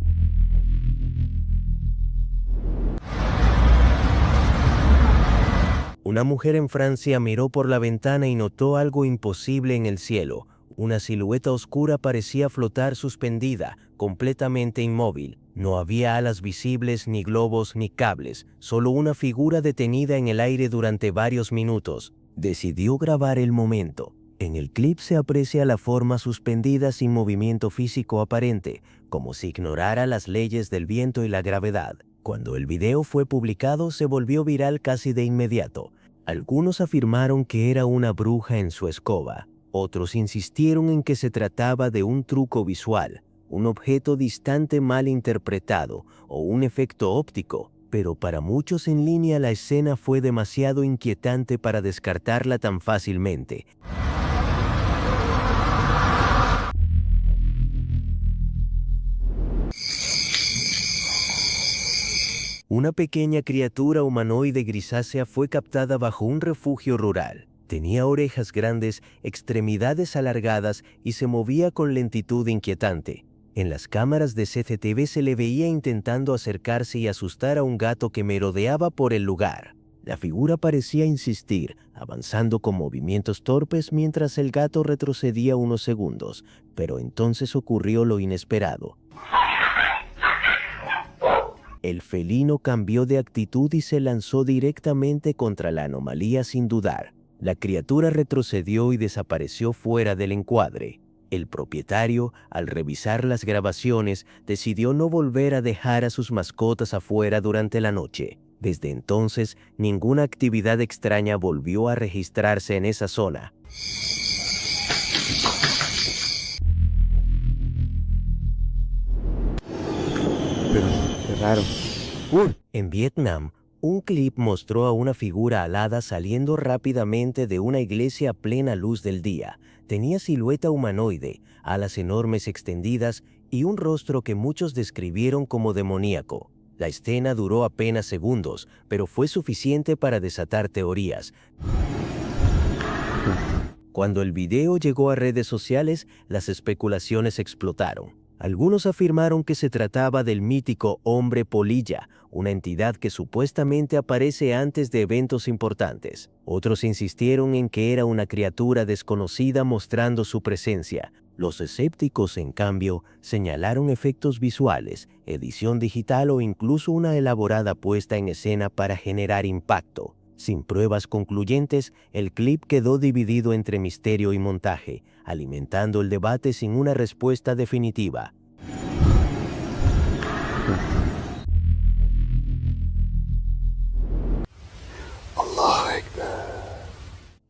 Una mujer en Francia miró por la ventana y notó algo imposible en el cielo. Una silueta oscura parecía flotar suspendida, completamente inmóvil. No había alas visibles, ni globos, ni cables, solo una figura detenida en el aire durante varios minutos. Decidió grabar el momento. En el clip se aprecia la forma suspendida sin movimiento físico aparente, como si ignorara las leyes del viento y la gravedad. Cuando el video fue publicado, se volvió viral casi de inmediato. Algunos afirmaron que era una bruja en su escoba. Otros insistieron en que se trataba de un truco visual, un objeto distante mal interpretado o un efecto óptico. Pero para muchos en línea la escena fue demasiado inquietante para descartarla tan fácilmente. Una pequeña criatura humanoide grisácea fue captada bajo un refugio rural. Tenía orejas grandes, extremidades alargadas y se movía con lentitud inquietante. En las cámaras de CCTV se le veía intentando acercarse y asustar a un gato que merodeaba por el lugar. La figura parecía insistir, avanzando con movimientos torpes mientras el gato retrocedía unos segundos, pero entonces ocurrió lo inesperado. El felino cambió de actitud y se lanzó directamente contra la anomalía sin dudar. La criatura retrocedió y desapareció fuera del encuadre. El propietario, al revisar las grabaciones, decidió no volver a dejar a sus mascotas afuera durante la noche. Desde entonces, ninguna actividad extraña volvió a registrarse en esa zona. Pero qué raro. En Vietnam, un clip mostró a una figura alada saliendo rápidamente de una iglesia a plena luz del día. Tenía silueta humanoide, alas enormes extendidas y un rostro que muchos describieron como demoníaco. La escena duró apenas segundos, pero fue suficiente para desatar teorías. Cuando el video llegó a redes sociales, las especulaciones explotaron. Algunos afirmaron que se trataba del mítico hombre polilla, una entidad que supuestamente aparece antes de eventos importantes. Otros insistieron en que era una criatura desconocida mostrando su presencia. Los escépticos, en cambio, señalaron efectos visuales, edición digital o incluso una elaborada puesta en escena para generar impacto. Sin pruebas concluyentes, el clip quedó dividido entre misterio y montaje, alimentando el debate sin una respuesta definitiva.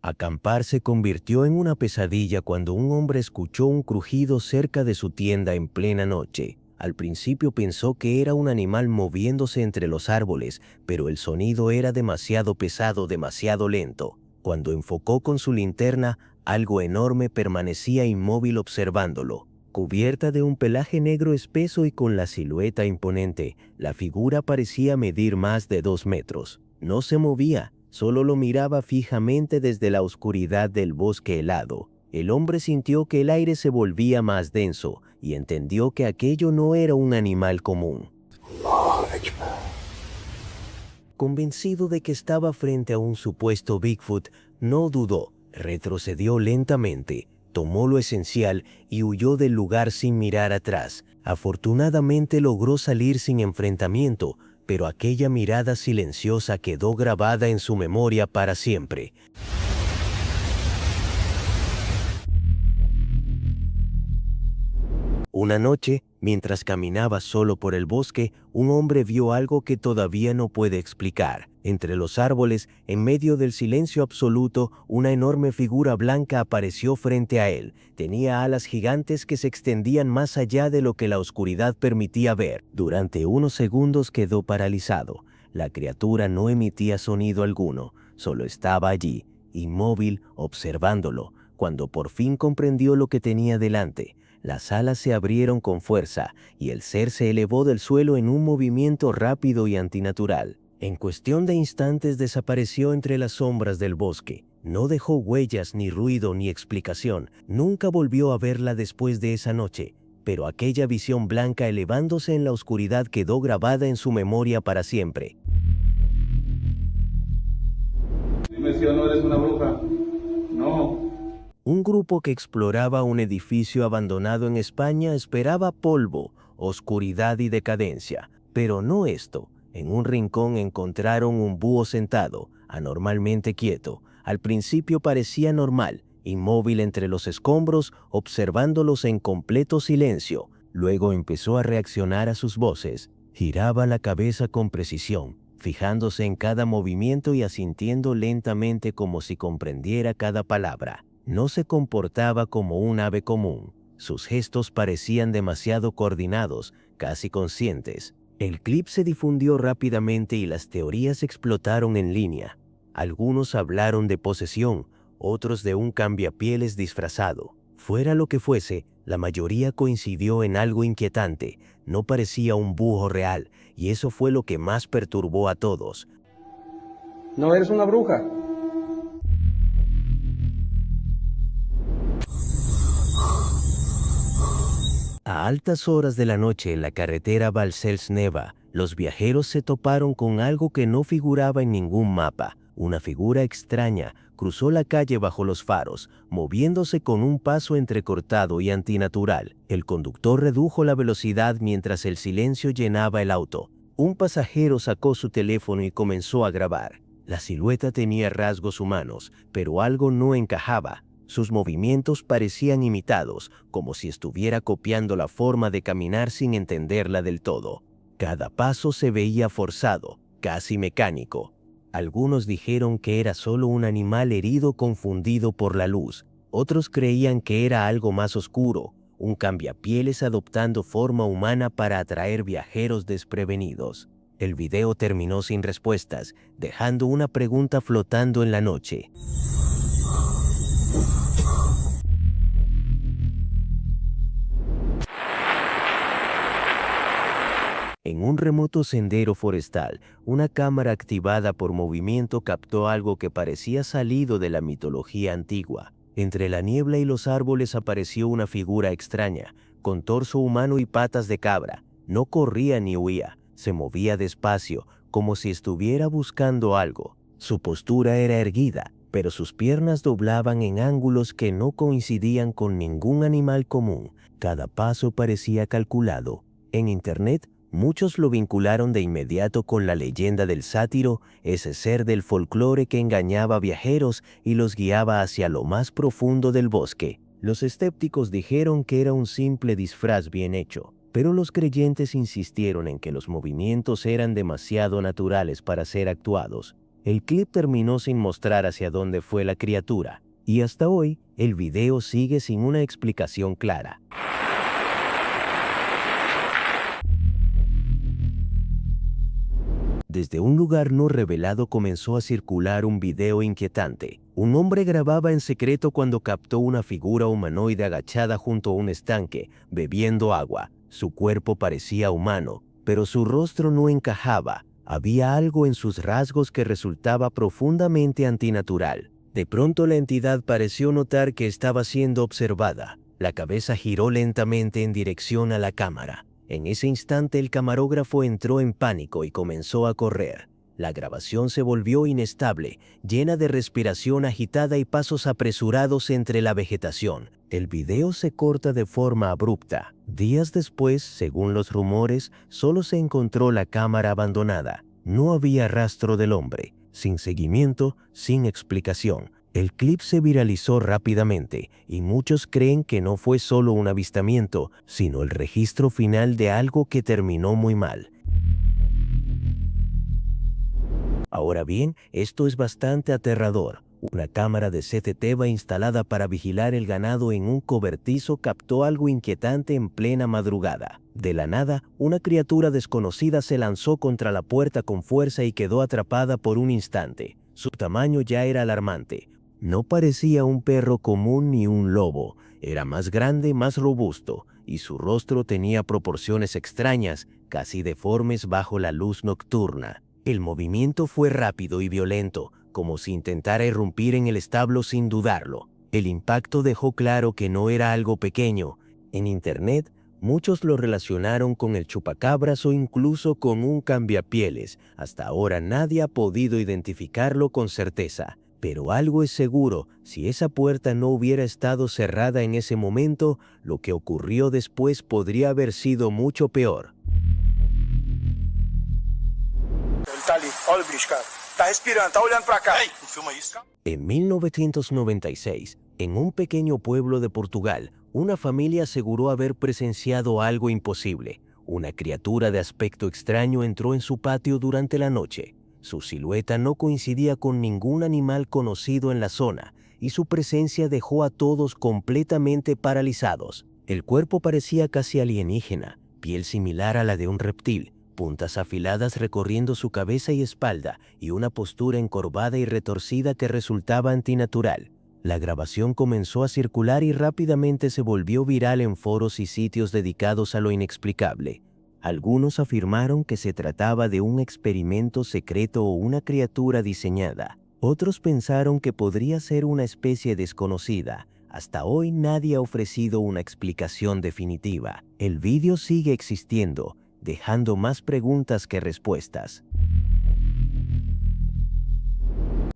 Acampar se convirtió en una pesadilla cuando un hombre escuchó un crujido cerca de su tienda en plena noche. Al principio pensó que era un animal moviéndose entre los árboles, pero el sonido era demasiado pesado, demasiado lento. Cuando enfocó con su linterna, algo enorme permanecía inmóvil observándolo. Cubierta de un pelaje negro espeso y con la silueta imponente, la figura parecía medir más de 2 metros. No se movía, solo lo miraba fijamente desde la oscuridad del bosque helado. El hombre sintió que el aire se volvía más denso y entendió que aquello no era un animal común. Convencido de que estaba frente a un supuesto Bigfoot, no dudó, retrocedió lentamente, tomó lo esencial y huyó del lugar sin mirar atrás. Afortunadamente logró salir sin enfrentamiento, pero aquella mirada silenciosa quedó grabada en su memoria para siempre. Una noche, mientras caminaba solo por el bosque, un hombre vio algo que todavía no puede explicar. Entre los árboles, en medio del silencio absoluto, una enorme figura blanca apareció frente a él. Tenía alas gigantes que se extendían más allá de lo que la oscuridad permitía ver. Durante unos segundos quedó paralizado. La criatura no emitía sonido alguno, solo estaba allí, inmóvil, observándolo. Cuando por fin comprendió lo que tenía delante, las alas se abrieron con fuerza y el ser se elevó del suelo en un movimiento rápido y antinatural. En cuestión de instantes desapareció entre las sombras del bosque. No dejó huellas, ni ruido, ni explicación. Nunca volvió a verla después de esa noche, pero aquella visión blanca elevándose en la oscuridad quedó grabada en su memoria para siempre. Dime si no eres una bruja. No. Un grupo que exploraba un edificio abandonado en España esperaba polvo, oscuridad y decadencia, pero no esto. En un rincón encontraron un búho sentado, anormalmente quieto. Al principio parecía normal, inmóvil entre los escombros, observándolos en completo silencio. Luego empezó a reaccionar a sus voces. Giraba la cabeza con precisión, fijándose en cada movimiento y asintiendo lentamente como si comprendiera cada palabra. No se comportaba como un ave común. Sus gestos parecían demasiado coordinados, casi conscientes. El clip se difundió rápidamente y las teorías explotaron en línea. Algunos hablaron de posesión, otros de un cambiapieles disfrazado. Fuera lo que fuese, la mayoría coincidió en algo inquietante. No parecía un búho real, y eso fue lo que más perturbó a todos. No eres una bruja. A altas horas de la noche en la carretera Balcells-Neva, los viajeros se toparon con algo que no figuraba en ningún mapa. Una figura extraña cruzó la calle bajo los faros, moviéndose con un paso entrecortado y antinatural. El conductor redujo la velocidad mientras el silencio llenaba el auto. Un pasajero sacó su teléfono y comenzó a grabar. La silueta tenía rasgos humanos, pero algo no encajaba. Sus movimientos parecían imitados, como si estuviera copiando la forma de caminar sin entenderla del todo. Cada paso se veía forzado, casi mecánico. Algunos dijeron que era solo un animal herido confundido por la luz. Otros creían que era algo más oscuro, un cambiapieles adoptando forma humana para atraer viajeros desprevenidos. El video terminó sin respuestas, dejando una pregunta flotando en la noche. En un remoto sendero forestal, una cámara activada por movimiento captó algo que parecía salido de la mitología antigua. Entre la niebla y los árboles apareció una figura extraña, con torso humano y patas de cabra. No corría ni huía, se movía despacio, como si estuviera buscando algo. Su postura era erguida, pero sus piernas doblaban en ángulos que no coincidían con ningún animal común. Cada paso parecía calculado. En Internet, muchos lo vincularon de inmediato con la leyenda del sátiro, ese ser del folclore que engañaba a viajeros y los guiaba hacia lo más profundo del bosque. Los escépticos dijeron que era un simple disfraz bien hecho, pero los creyentes insistieron en que los movimientos eran demasiado naturales para ser actuados. El clip terminó sin mostrar hacia dónde fue la criatura, y hasta hoy el video sigue sin una explicación clara. Desde un lugar no revelado comenzó a circular un video inquietante. Un hombre grababa en secreto cuando captó una figura humanoide agachada junto a un estanque, bebiendo agua. Su cuerpo parecía humano, pero su rostro no encajaba. Había algo en sus rasgos que resultaba profundamente antinatural. De pronto la entidad pareció notar que estaba siendo observada. La cabeza giró lentamente en dirección a la cámara. En ese instante el camarógrafo entró en pánico y comenzó a correr. La grabación se volvió inestable, llena de respiración agitada y pasos apresurados entre la vegetación. El video se corta de forma abrupta. Días después, según los rumores, solo se encontró la cámara abandonada. No había rastro del hombre. Sin seguimiento, sin explicación. El clip se viralizó rápidamente y muchos creen que no fue solo un avistamiento, sino el registro final de algo que terminó muy mal. Ahora bien, esto es bastante aterrador. Una cámara de CCTV instalada para vigilar el ganado en un cobertizo captó algo inquietante en plena madrugada. De la nada, una criatura desconocida se lanzó contra la puerta con fuerza y quedó atrapada por un instante. Su tamaño ya era alarmante. No parecía un perro común ni un lobo. Era más grande, más robusto, y su rostro tenía proporciones extrañas, casi deformes bajo la luz nocturna. El movimiento fue rápido y violento, como si intentara irrumpir en el establo sin dudarlo. El impacto dejó claro que no era algo pequeño. En internet, muchos lo relacionaron con el chupacabras o incluso con un cambiapieles. Hasta ahora nadie ha podido identificarlo con certeza. Pero algo es seguro, si esa puerta no hubiera estado cerrada en ese momento, lo que ocurrió después podría haber sido mucho peor. Tá ali, olha o bicho, cara. Tá respirando, tá olhando pra cá. Ei, não filma isso, cara. En 1996, en un pequeño pueblo de Portugal, una familia aseguró haber presenciado algo imposible. Una criatura de aspecto extraño entró en su patio durante la noche. Su silueta no coincidía con ningún animal conocido en la zona, y su presencia dejó a todos completamente paralizados. El cuerpo parecía casi alienígena, piel similar a la de un reptil, puntas afiladas recorriendo su cabeza y espalda, y una postura encorvada y retorcida que resultaba antinatural. La grabación comenzó a circular y rápidamente se volvió viral en foros y sitios dedicados a lo inexplicable. Algunos afirmaron que se trataba de un experimento secreto o una criatura diseñada. Otros pensaron que podría ser una especie desconocida. Hasta hoy nadie ha ofrecido una explicación definitiva. El vídeo sigue existiendo, dejando más preguntas que respuestas.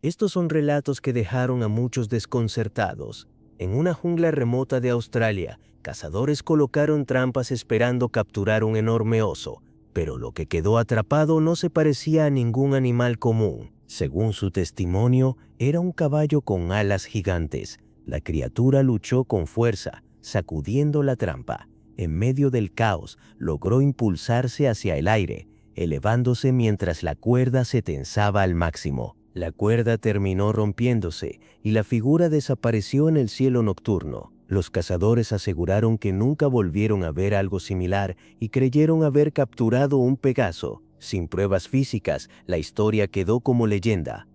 Estos son relatos que dejaron a muchos desconcertados. En una jungla remota de Australia, cazadores colocaron trampas esperando capturar un enorme oso, pero lo que quedó atrapado no se parecía a ningún animal común. Según su testimonio, era un caballo con alas gigantes. La criatura luchó con fuerza, sacudiendo la trampa. En medio del caos, logró impulsarse hacia el aire, elevándose mientras la cuerda se tensaba al máximo. La cuerda terminó rompiéndose y la figura desapareció en el cielo nocturno. Los cazadores aseguraron que nunca volvieron a ver algo similar y creyeron haber capturado un Pegaso. Sin pruebas físicas, la historia quedó como leyenda.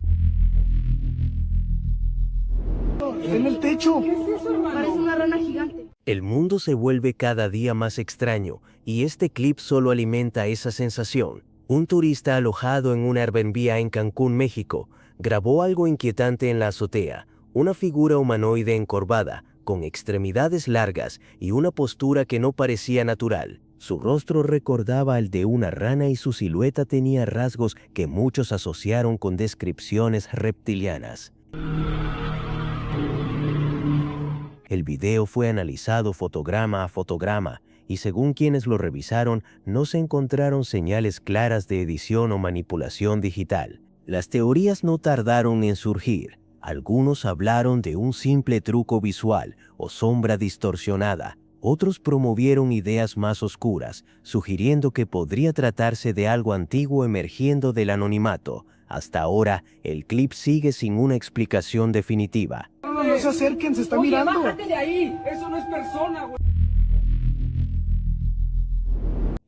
En el techo. Parece una rana gigante. El mundo se vuelve cada día más extraño y este clip solo alimenta esa sensación. Un turista alojado en un Airbnb en Cancún, México, grabó algo inquietante en la azotea, una figura humanoide encorvada, con extremidades largas y una postura que no parecía natural. Su rostro recordaba al de una rana y su silueta tenía rasgos que muchos asociaron con descripciones reptilianas. El video fue analizado fotograma a fotograma y según quienes lo revisaron, no se encontraron señales claras de edición o manipulación digital. Las teorías no tardaron en surgir. Algunos hablaron de un simple truco visual o sombra distorsionada. Otros promovieron ideas más oscuras, sugiriendo que podría tratarse de algo antiguo emergiendo del anonimato. Hasta ahora, el clip sigue sin una explicación definitiva. No se acerquen, se está mirando. ¡Bájate de ahí! ¡Eso no es persona, güey!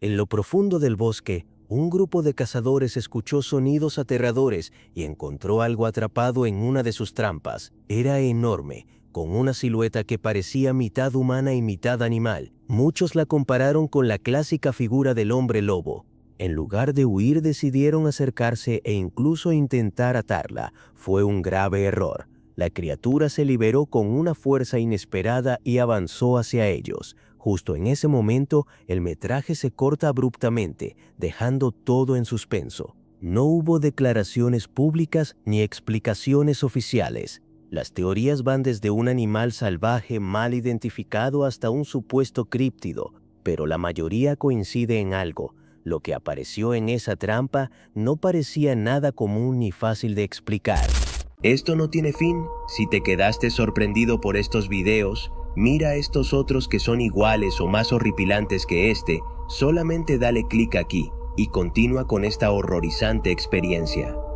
En lo profundo del bosque, un grupo de cazadores escuchó sonidos aterradores y encontró algo atrapado en una de sus trampas. Era enorme, con una silueta que parecía mitad humana y mitad animal. Muchos la compararon con la clásica figura del hombre lobo. En lugar de huir, decidieron acercarse e incluso intentar atarla. Fue un grave error. La criatura se liberó con una fuerza inesperada y avanzó hacia ellos. Justo en ese momento, el metraje se corta abruptamente, dejando todo en suspenso. No hubo declaraciones públicas ni explicaciones oficiales. Las teorías van desde un animal salvaje mal identificado hasta un supuesto críptido, pero la mayoría coincide en algo. Lo que apareció en esa trampa no parecía nada común ni fácil de explicar. Esto no tiene fin. Si te quedaste sorprendido por estos videos, mira estos otros que son iguales o más horripilantes que este. Solamente dale clic aquí y continúa con esta horrorizante experiencia.